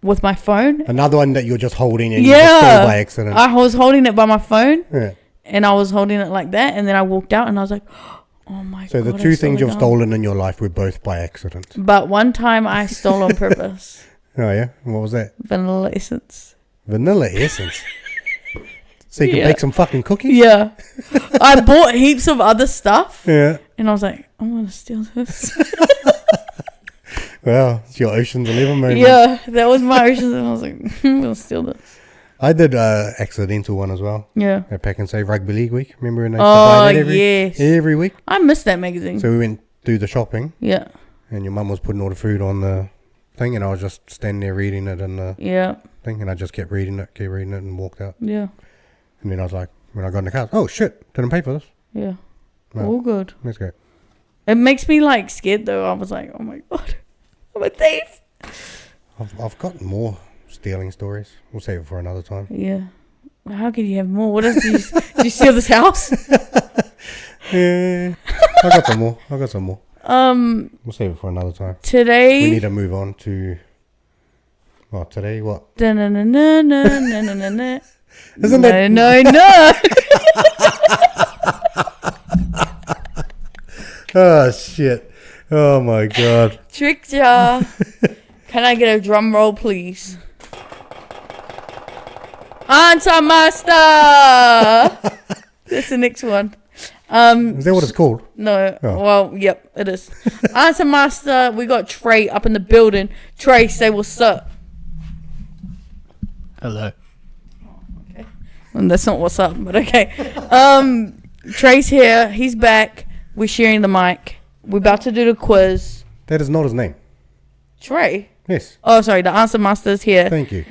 with my phone. Another one that you're just holding and you just stole by accident. I was holding it by my phone. Yeah. And I was holding it like that. And then I walked out and I was like, oh my God. So the two things you've stolen in your life were both by accident. But one time I stole on purpose. Oh, yeah? And what was that? Vanilla essence. Vanilla essence? So you can bake some fucking cookies? Yeah. I bought heaps of other stuff. Yeah. And I was like, I'm going to steal this. Well, it's your Ocean's 11 moment. Yeah, that was my Ocean's. And I was like, I'm going to steal this. I did accidental one as well. Yeah. At Pack and Save Rugby League week. Remember when they used to buy that every week? I missed that magazine. So we went through the shopping. Yeah. And your mum was putting all the food on the thing, and I was just standing there reading it in the thing, and I just kept reading it, and walked out. Yeah. And then I was like, when I got in the car, oh shit, didn't pay for this. Yeah. No, all good. Let's go. It makes me like scared though. I was like, oh my God, I'm a thief. I've got more stealing stories. We'll save it for another time. Yeah. How could you have more? What else did you steal this house? Yeah. I got some more. We'll save it for another time. Today. We need to move on to. Well, today what? Isn't that? No. Oh shit! Oh my God! Trick jar. Can I get a drum roll, please? Answer master. That's the next one. Is that what it's called? No. Oh. Well, yep, it is. Answer master. We got Trey up in the building. Trey, say what's up. Hello. Okay. Well, that's not what's up, but okay. Trey's here. He's back. We're sharing the mic. We're about to do the quiz. That is not his name. Trey? Yes. Oh, sorry. The answer master's here. Thank you.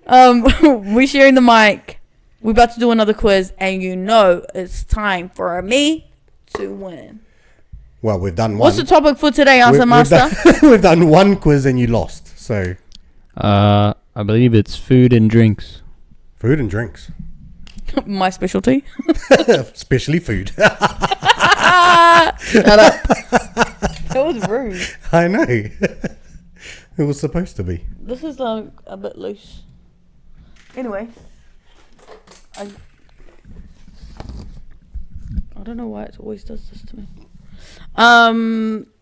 We're sharing the mic. We're about to do another quiz, and you know it's time for me to win. Well, we've done one. What's the topic for today, answer master? We've done one quiz and you lost. So, I believe it's food and drinks. Food and drinks. My specialty. Especially food. Shut up. That was rude. I know. It was supposed to be. This is like a bit loose. Anyway. I don't know why it always does this to me.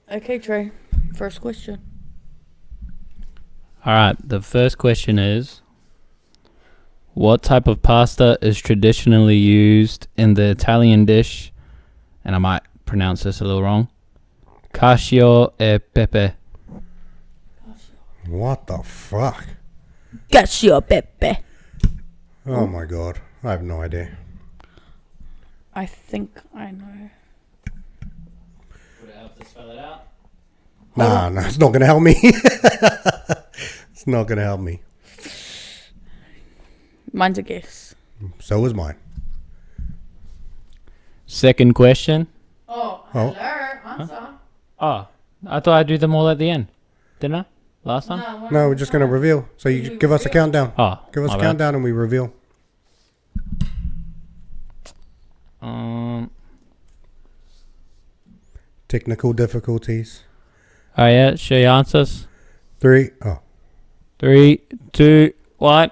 Okay, Trey. First question. Alright, the first question is, what type of pasta is traditionally used in the Italian dish, and I might pronounce this a little wrong, cacio e pepe? What the fuck? Cacio pepe. Oh my God. I have no idea. I think I know. Would it help to spell it out? No, it's not going to help me. It's not going to help me. Mine's a guess. So is mine. Second question. Oh, hello. Answer. Oh, I thought I'd do them all at the end. Didn't I? Last time? No, we're just going to reveal. So you give us a countdown. Oh, Give us my a bad. countdown and we reveal. Technical difficulties. Oh yeah, show your answers. 3. 3, 2, 1.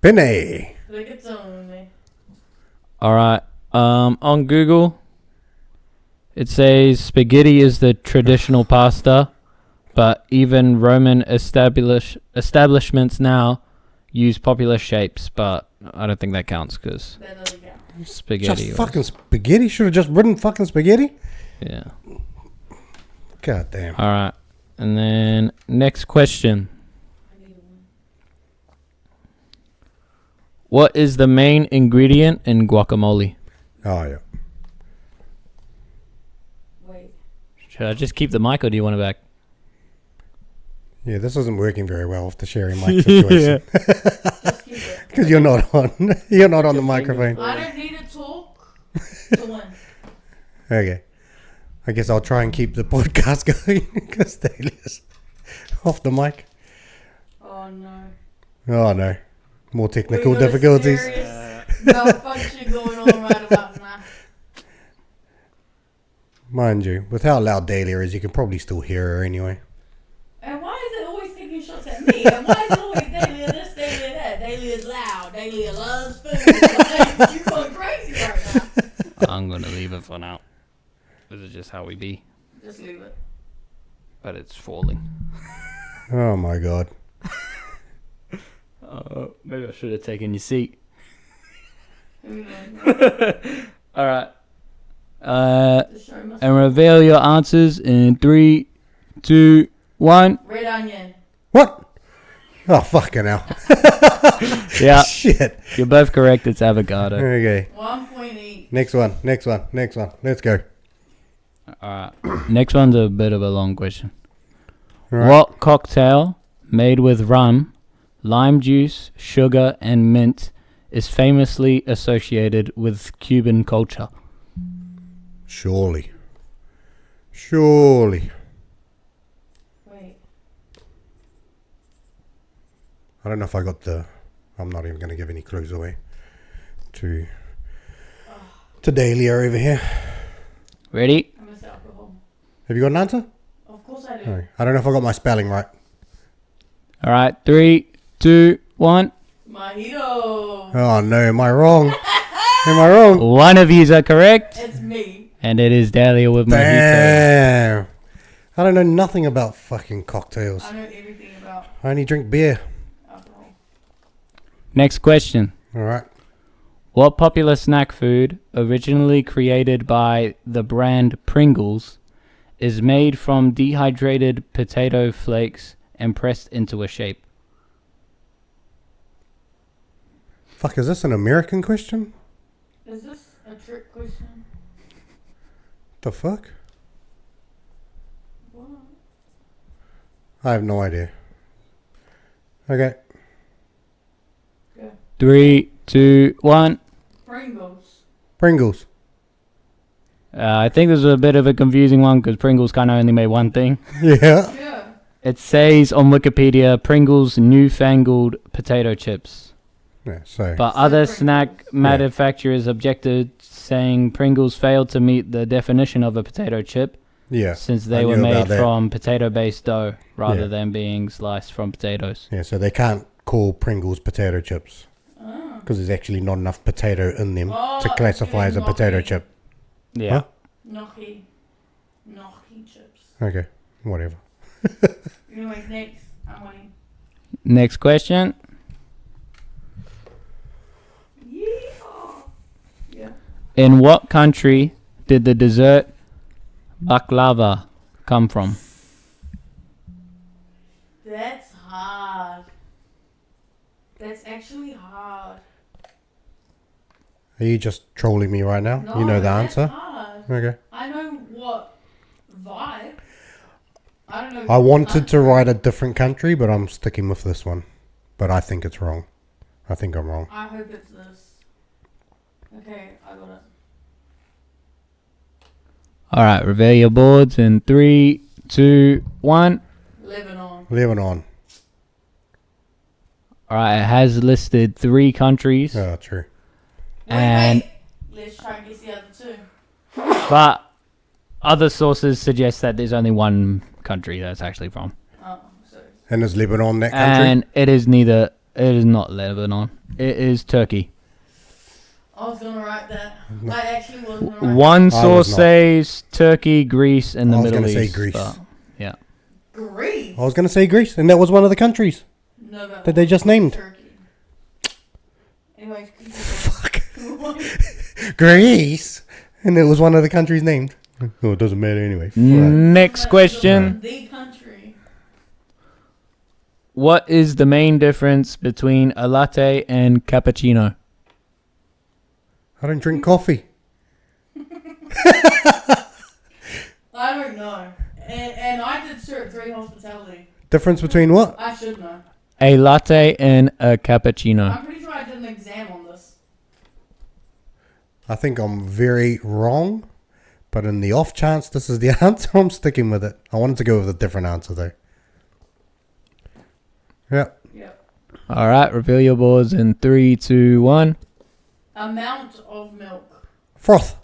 Penny. Alright. On Google, it says spaghetti is the traditional pasta, but even Roman establishments now use popular shapes, but I don't think that counts because spaghetti. Just fucking spaghetti. Should have just written fucking spaghetti. Yeah. God damn. All right. And then next question. What is the main ingredient in guacamole? Oh, yeah. Wait. Should I just keep the mic or do you want it back? Yeah, this isn't working very well with the sharing mic situation. Just keep it. Because you're not on. You're not on the microphone. I don't need to talk to win. Okay. I guess I'll try and keep the podcast going because Delia's off the mic. Oh no. Oh, no. More technical We got a difficulties. serious malfunction going on right about now. Mind you, with how loud Delia is, you can probably still hear her anyway. And why is it always taking shots at me? And why is it always Delia this, Delia that? Delia's loud. Delia loves food. Like, you're going crazy right now. I'm going to leave it for now. This is just how we be. Just leave it. But it's falling. Oh, my God. Maybe I should have taken your seat. Who knows? All right. The show must And reveal your answers in 3, 2, 1. Red onion. What? Oh, fucking hell. Yeah, Shit. you're both correct. It's avocado. Okay. 1.8. Next one. Let's go. All right. Next one's a bit of a long question. All right. What cocktail made with rum, lime juice, sugar, and mint is famously associated with Cuban culture? Surely. Wait. I don't know if I got the... I'm not even going to give any clues away to Delia over here. Ready? I miss alcohol. Have you got an answer? Of course I do. No. I don't know if I got my spelling right. All right. 3, 2, 1. Mojito. Oh, no. Am I wrong? Am I wrong? One of yous are correct, It's me. and it is Delia with mojito. Damn. I don't know nothing about fucking cocktails. I know everything about I only drink beer. alcohol. Next question. All right. What popular snack food, originally created by the brand Pringles, is made from dehydrated potato flakes and pressed into a shape? Fuck, is this an American question? Is this a trick question? The fuck? What? I have no idea. Okay. Yeah. 3, 2, 1. Pringles. I think this is a bit of a confusing one because Pringles kind of only made one thing. Yeah. Yeah. It says on Wikipedia, Pringles newfangled potato chips. Yeah, so. But other Pringles. snack manufacturers objected, saying Pringles failed to meet the definition of a potato chip Yeah. since I they were knew made about that. from potato-based dough rather Yeah. than being sliced from potatoes. Yeah, so they can't call Pringles potato chips. Oh. Because there's actually not enough potato in them Oh, to classify as a gnocchi. potato chip. Yeah. Huh? Gnocchi chips. Okay, whatever. Anyways, next. I'm winning. Next question. Yeehaw. Yeah. In what country did the dessert baklava come from? That's hard. That's actually hard. Are you just trolling me right now? No, You know the that's answer? hard. Okay. I know what vibe. I don't know. I wanted to country. write a different country, but I'm sticking with this one. But I think it's wrong. I think I'm wrong. I hope it's this. Okay, I got it. All right, reveal your boards in 3, 2, 1. Lebanon. Lebanon. All right, it has listed 3 countries, Oh, true. And- Wait. Let's try and guess the other two. but other sources suggest that there's only one country that's actually from. Oh, so And is Lebanon that country? And it is neither. It is not Lebanon. It is Turkey. I was gonna write that. I actually was gonna write One was source not. says Turkey, Greece, and the I was Middle gonna say East. Greece. but- yeah. Greece. I was going to say Greece, and that was one of the countries No, but that they just named. Turkey. Anyways, Fuck. Greece! And it was one of the countries named. Oh, it doesn't matter anyway. Next question. The country. What is the main difference between a latte and cappuccino? I don't drink coffee. I don't know. And I did Cert 3 hospitality. Difference between what? I should know. A latte and a cappuccino. I'm pretty sure I did an exam on this. I think I'm very wrong, but in the off chance this is the answer, I'm sticking with it. I wanted to go with a different answer though. Yep. All right, reveal your boards in 3, 2, 1. Amount of milk. Froth.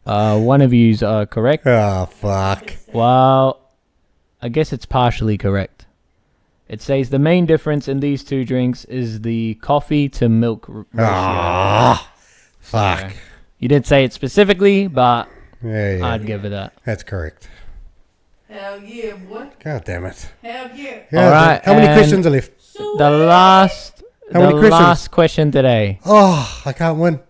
One of yous are correct. Oh, fuck. Well, I guess it's partially correct. It says the main difference in these two drinks is the coffee to milk ratio. Ah, fuck. So, you didn't say it specifically, but Yeah. I'd give it that. That's correct. Hell yeah, boy. God damn it. Hell yeah. Yeah, All right, how many and questions are left? The last, How many questions? last question today. Oh, I can't win.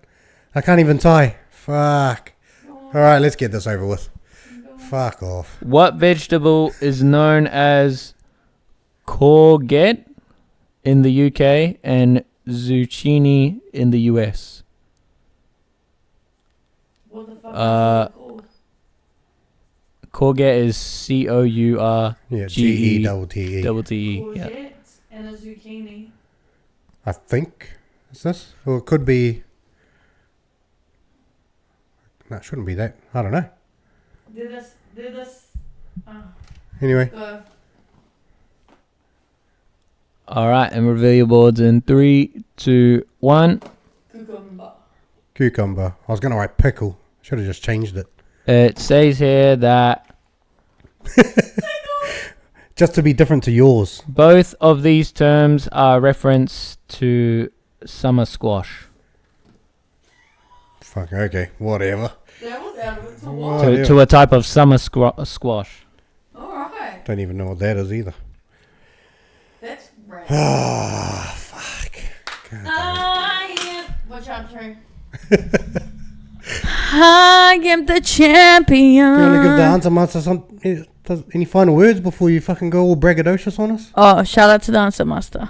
I can't even tie. Fuck. All right, let's get this over with. Fuck off. What vegetable is known as courgette in the UK and zucchini in the US? What the fuck is it called? Courgette is COURGE. Yeah, G-E-double-T-E. Double T-E. Yeah. Courgettes and a zucchini. I think. Is this? Or it could be. No, it shouldn't be that. I don't know. Did this. Anyway. Go. All right, and reveal your boards in 3, 2, 1. Cucumber. I was going to write pickle. Should have just changed it. It says here that Just to be different to yours. both of these terms are reference to summer squash. Fuck, okay. Whatever. That was out of it. To What? what? Oh, yeah. To a type of summer squash. Alright. Don't even know what that is either. That's right. Ah, fuck. God damn it. What's your turn? I am the champion. Do you want to give the answer master any final words before you fucking go all braggadocious on us? Oh, shout out to the answer master.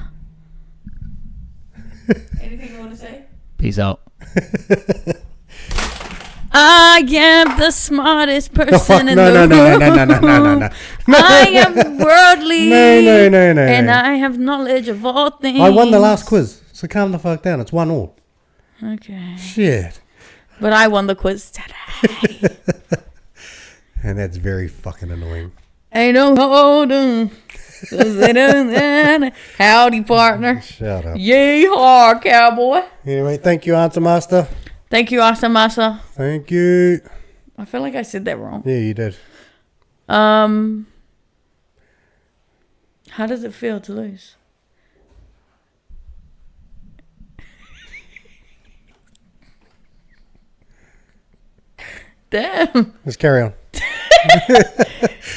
Anything you want to say? Peace out. I am the smartest person in no, the no, room. no. I am worldly. No. And I have knowledge of all things. I won the last quiz, so calm the fuck down. It's 1-1. Okay. Shit. But I won the quiz today. And that's very fucking annoying. Ain't no holding. Howdy, partner. Shut up. Yeehaw, cowboy. Anyway, thank you, Answer Master. Thank you, Awesome Massa. Thank you. I feel like I said that wrong. Yeah, you did. How does it feel to lose? Damn. Let's carry on.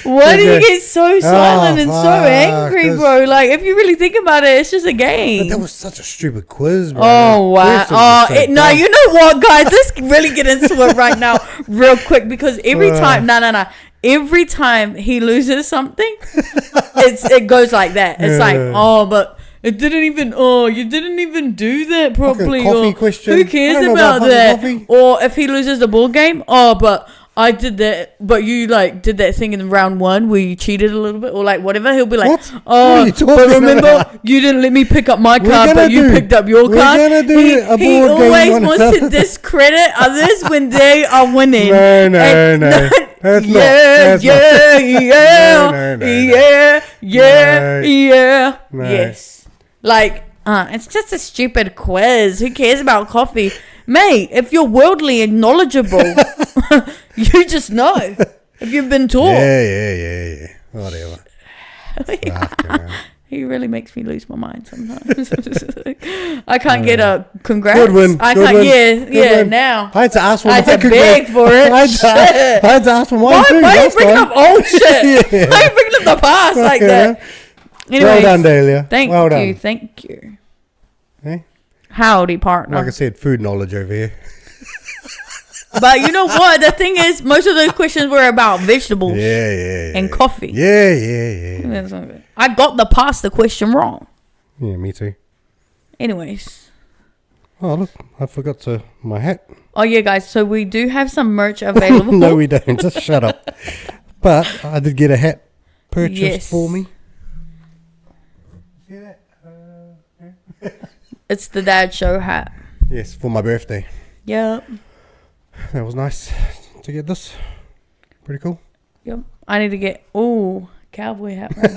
Why do you get so silent and so fuck, angry, bro? Like, if you really think about it, it's just a But game. that was such a stupid quiz, bro. Oh, wow. Questions were so No, dumb. you know what, guys? Let's really get into it right now real quick because every time, no. Every time he loses something, it goes like that. It's like, oh, but it didn't even, you didn't even do that properly. coffee Or, question. who cares I don't know about about that? fucking coffee. Or if he loses the ball game, but I did that, but you did that thing in round 1 where you cheated a little bit or whatever. He'll be like, What? What oh, are you talking but remember about? you didn't let me pick up my We're card, but gonna you do- picked up your we're card. gonna do He a board always game wants one to discredit others when they are winning. No. And- That's not. yeah. No. Yes. Like, it's just a stupid quiz. Who cares about coffee? Mate, if you're worldly and knowledgeable, you just know. If you've been taught. Yeah. Whatever. Fucking hell. He really makes me lose my mind sometimes. I can't get a congrats. Good win. I Good can't. win. Yeah. win. Now I had to ask for I my had to beg for it. I Shit. had to ask for mine Why too. are you last bringing time. up old shit? Yeah. Why are you bringing up the past like Okay. that? Anyways, Well done, Delia. Thank well you. done. Thank you. Hey? Howdy, partner. Like I said, food knowledge over here. But you know what? The thing is, most of those questions were about vegetables. And coffee. Yeah. I got the pasta question wrong. Yeah, me too. Anyways. Oh, look. I forgot my hat. Oh, yeah, guys. So we do have some merch available. No, we don't. Just shut up. But I did get a hat purchased for me. See that? It's the Dad Show hat. Yes, for my birthday. Yep. That was nice to get this. Pretty cool. Yep. I need to get cowboy hat. Man.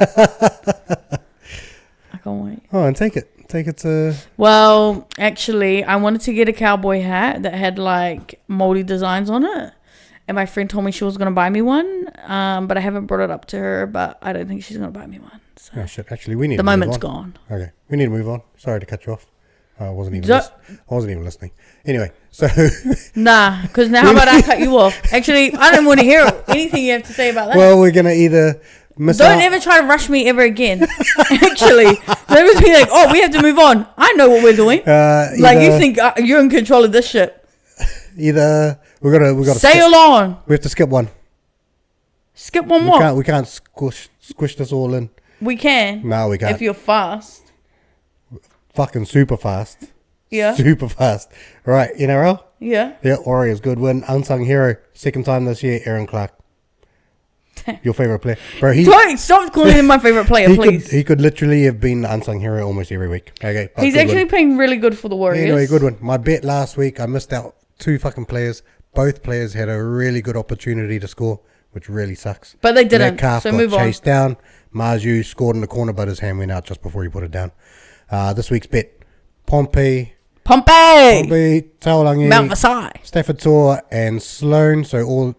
I can't wait. Oh, and take it to. Well, actually, I wanted to get a cowboy hat that had like moldy designs on it, and my friend told me she was gonna buy me one. But I haven't brought it up to her. But I don't think she's gonna buy me one. So. Oh shit! Actually, we need. The moment's gone. Okay, we need to move on. Sorry to cut you off. I wasn't even listening. Anyway, so nah, because now how about I cut you off? Actually, I don't want to hear anything you have to say about that. Well, we're gonna either don't ever try to rush me ever again. Actually, they would be like, "Oh, we have to move on." I know what we're doing. Like you think you're in control of this ship. Either we gotta sail on. We have to skip one. Skip one more. We can't squish this all in. We can. No, we can't. If you're fast. Fucking super fast. Yeah. Super fast. Right, NRL? Yeah. Yeah, Warriors, good win. Unsung hero, second time this year, Aaron Clark. Your favourite player. Bro, don't stop calling him my favourite player, please. He could literally have been the unsung hero almost every week. Okay. He's actually playing really good for the Warriors. Anyway, good one. My bet last week, I missed out 2 fucking players. Both players had a really good opportunity to score, which really sucks. But they didn't, Metcalf so got move on. chased down. Marju scored in the corner, but his hand went out just before he put it down. This week's bet, Pompey, Taulangi, Mount Versailles, Stafford Tour, and Sloan. So all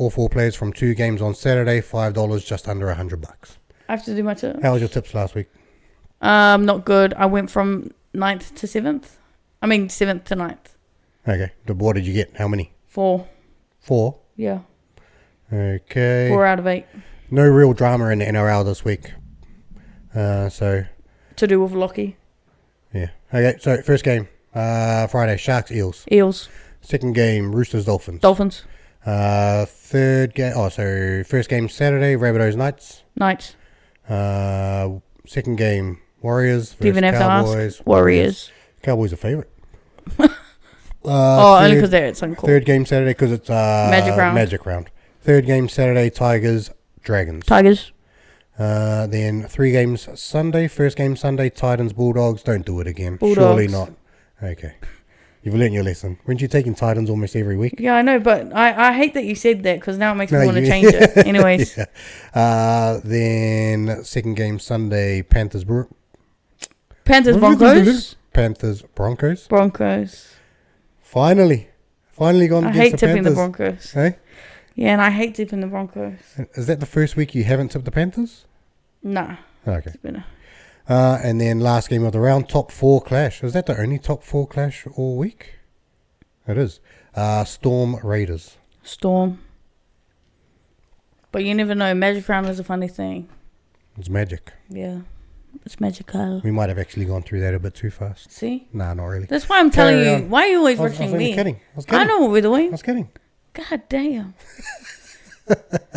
4 players from 2 games on Saturday. $5, just under $100. I have to do my tips. How was your tips last week? Not good. I went from 9th to 7th. I mean 7th to 9th. Okay. What did you get? How many? 4. 4? Yeah. Okay. 4 out of 8. No real drama in the NRL this week. So. To do with Lockie. Yeah. Okay. So first game. Friday, Sharks, Eels. Second game, Roosters, Dolphins. Third game, first game Saturday, Rabbitohs, Knights. Second game, Warriors versus Cowboys. Warriors. Cowboys are favourite. Only because they're at Suncorp. Third game Saturday because it's Magic Round. Third game Saturday, Tigers, Dragons. Then 3 games Sunday. First game Sunday, Titans, Bulldogs. Don't do it again. Bulldogs. Surely not. Okay. You've learnt your lesson. Weren't you taking Titans almost every week? Yeah, I know, but I hate that you said that because now it makes me want to change it. Anyways. Yeah. Then second game Sunday, Panthers, Broncos. Finally gone. I hate tipping the Broncos. Hey? Yeah, and I hate tipping the Broncos. Is that the first week you haven't tipped the Panthers? Nah. Okay. And then last game of the round, top 4 clash. Is that the only top 4 clash all week? It is. Storm Raiders. Storm. But you never know. Magic Round is a funny thing. It's magic. Yeah. It's magical. We might have actually gone through that a bit too fast. See? Nah, not really. That's why I'm telling you. Why are you always rushing me? I was kidding. I know what we're doing. I was kidding. God damn.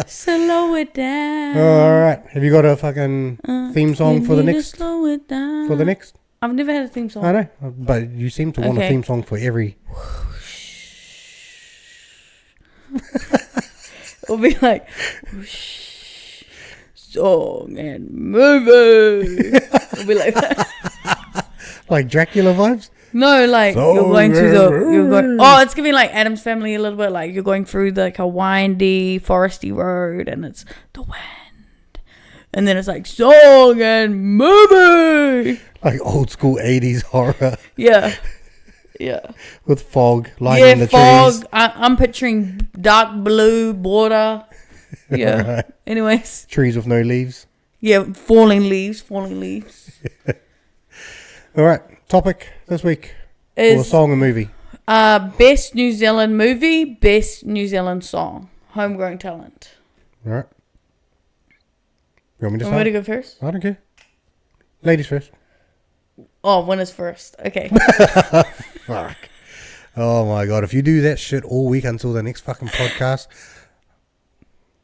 Slow it down. All right. Have you got a fucking theme song for the next? Slow it down. For the next? I've never had a theme song. I know, but you seem to want a theme song for every. It'll be like song and movie. It'll be like that. Like Dracula vibes. No, like you're going through it's giving like Addams Family a little bit, like you're going through like a windy foresty road and it's the wind, and then it's like song and movie, like old school 80s horror. Yeah With fog lighting the trees. I'm picturing dark blue border. Yeah. Right. Anyways, trees with no leaves. Yeah, falling leaves. All right. Topic this week is song and movie. Best New Zealand movie, best New Zealand song, homegrown talent. All right. You want me to start? Want me to go first? I don't care. Ladies first. Oh, winners first. Okay. Fuck. Oh my God. If you do that shit all week until the next fucking podcast,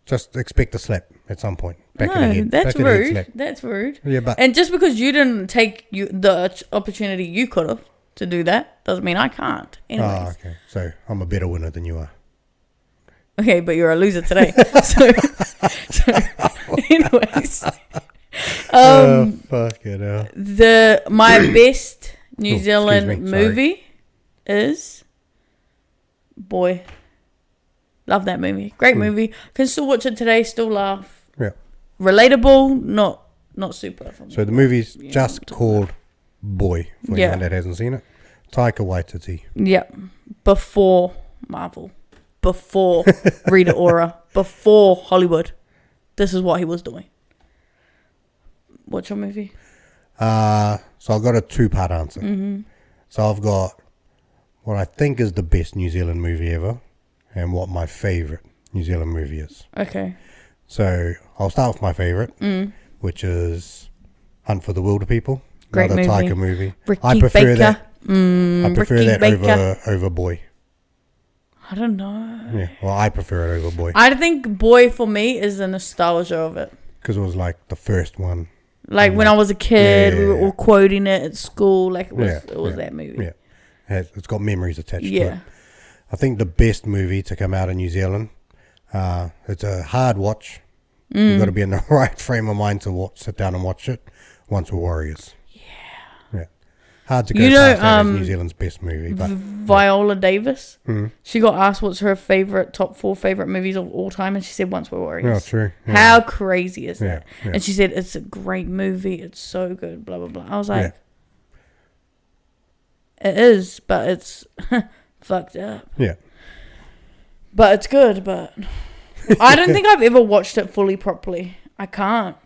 just expect a slap at some point. Back in the head. That's Back in the head rude. slap. That's rude. Yeah, but And just because you didn't take the opportunity you could have to do that doesn't mean I can't. Anyways. oh, okay. So I'm a better winner than you are. Okay, but you're a loser today. so anyways. Fuck it hell. My best New Oh, Zealand excuse me, sorry. movie is Boy. Love that movie. Great movie. Can still watch it today, still laugh. Yeah. Relatable, not super. So the movie's just called Boy, for Yeah. anyone that hasn't seen it. Taika Waititi. Yeah. Before Marvel. Before Rita Ora. Before Hollywood. This is what he was doing. What's your movie? So I've got a two-part answer. Mm-hmm. So I've got what I think is the best New Zealand movie ever and what my favourite New Zealand movie is. Okay. So I'll start with my favourite, which is Hunt for the Wilder People. Great Another movie. Taika movie. Ricky I prefer Baker. that. I prefer Ricky that Baker. over Boy. I don't know. Yeah, well, I prefer it over Boy I think Boy for me is the nostalgia of it. because it was like the first one. Like when I was a kid, we were Yeah. all quoting it at school. Like it was, Yeah, that movie. Yeah, it's got memories attached to Yeah. it. I think the best movie to come out of New Zealand. It's a hard watch. You've got to be in the right frame of mind to sit down and watch it. Once We're Warriors. Yeah. Hard to go past that as New Zealand's best movie. But Viola Davis, she got asked what's her top 4 favorite movies of all time, and she said Once We're Warriors. oh, true. Yeah. How crazy is that? Yeah. And she said it's a great movie. It's so good. Blah blah blah. I was like, it is, but it's fucked up. Yeah. But it's good. But I don't think I've ever watched it fully properly. I can't.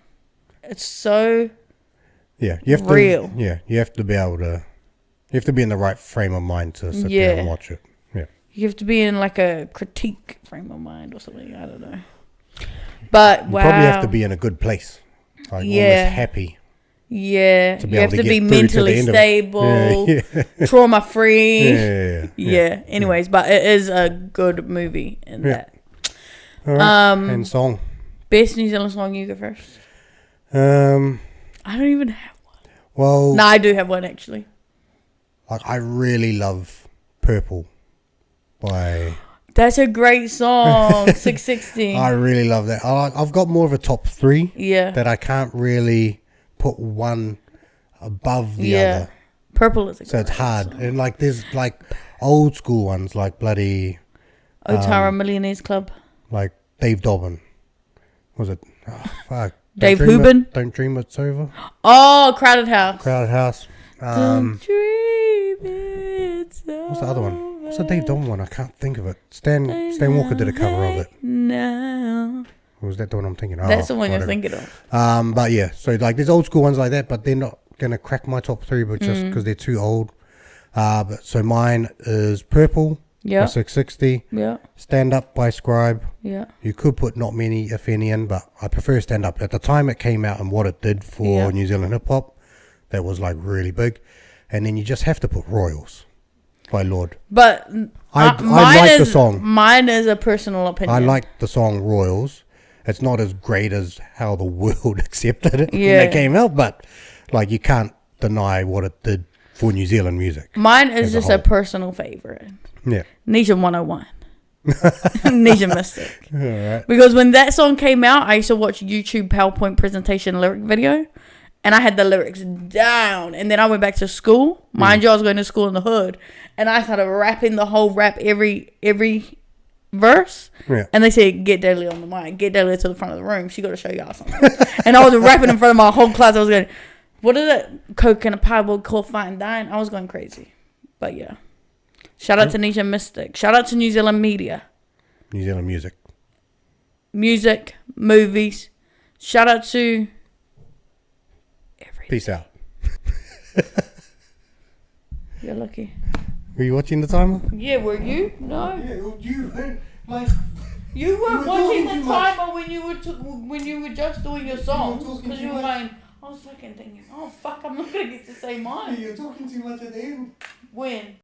It's so Yeah. You have real. to. Yeah. You have to be able to. You have to be in the right frame of mind to sit down and watch it. Yeah. You have to be in like a critique frame of mind or something. I don't know. But You wow. probably have to be in a good place. Like almost happy. Yeah. To be You have able to to be get through to the mentally end of it. stable, Yeah. trauma free. Yeah. Anyways, but it is a good movie in that. All right. And song. Best New Zealand song, you go first. I don't even have one. Well. No, I do have one actually. Like I really love Purple by. That's a great song. 660. I really love that. I've got more of a top 3. Yeah. That I can't really put one above the other. Purple is a So it's great hard. song. And like there's like old school ones like bloody Otara Millionaires Club. like Dave Dobbin. Was it? Oh, fuck. Dave Dream Hubin? Don't Dream It's Over. Oh, Crowded House. Crowded House. Don't dream it's What's the other one? What's the Dave Dobbin one? I can't think of it. Stan Walker did a cover of it. No. Or was that the one I'm thinking? That's the one you're whatever. thinking of. But yeah, so like there's old school ones like that, but they're not gonna crack my top 3, but just because they're too old. But so mine is Purple. Yeah. 660. Yeah. Stand Up by Scribe. Yeah. You could put Not Many, if any, in, but I prefer Stand Up. At the time it came out and what it did for New Zealand hip hop, that was like really big. And then you just have to put Royals by Lord. But I like the song. Mine is a personal opinion. I like the song Royals. It's not as great as how the world accepted it when it came out, but like you can't deny what it did for New Zealand music. Mine is as just a a whole. personal favorite. Yeah. Nisha 101. Nisha Mystic. All right. Because when that song came out, I used to watch YouTube PowerPoint presentation lyric video. And I had the lyrics down. And then I went back to school. Mind you, I was going to school in the hood. And I started rapping the whole rap every verse. Yeah. And they said, get Delia on the mic. Get Delia to the front of the room. She got to show y'all something. And I was rapping in front of my whole class. I was going, what is it? Coke and a pie will call fine dine. I was going crazy. But yeah. Shout out to Nisha Mystic. Shout out to New Zealand media. New Zealand music. Music, movies. Shout out to everything. Peace out. You're lucky. Were you watching the timer? Yeah, were you? No. Yeah, you like. You weren't were watching talking the too much. timer when you were just doing your songs. talking Because too you were much. going, I was fucking thinking, oh fuck, I'm not going to get to say mine. You're talking too much at the end. When?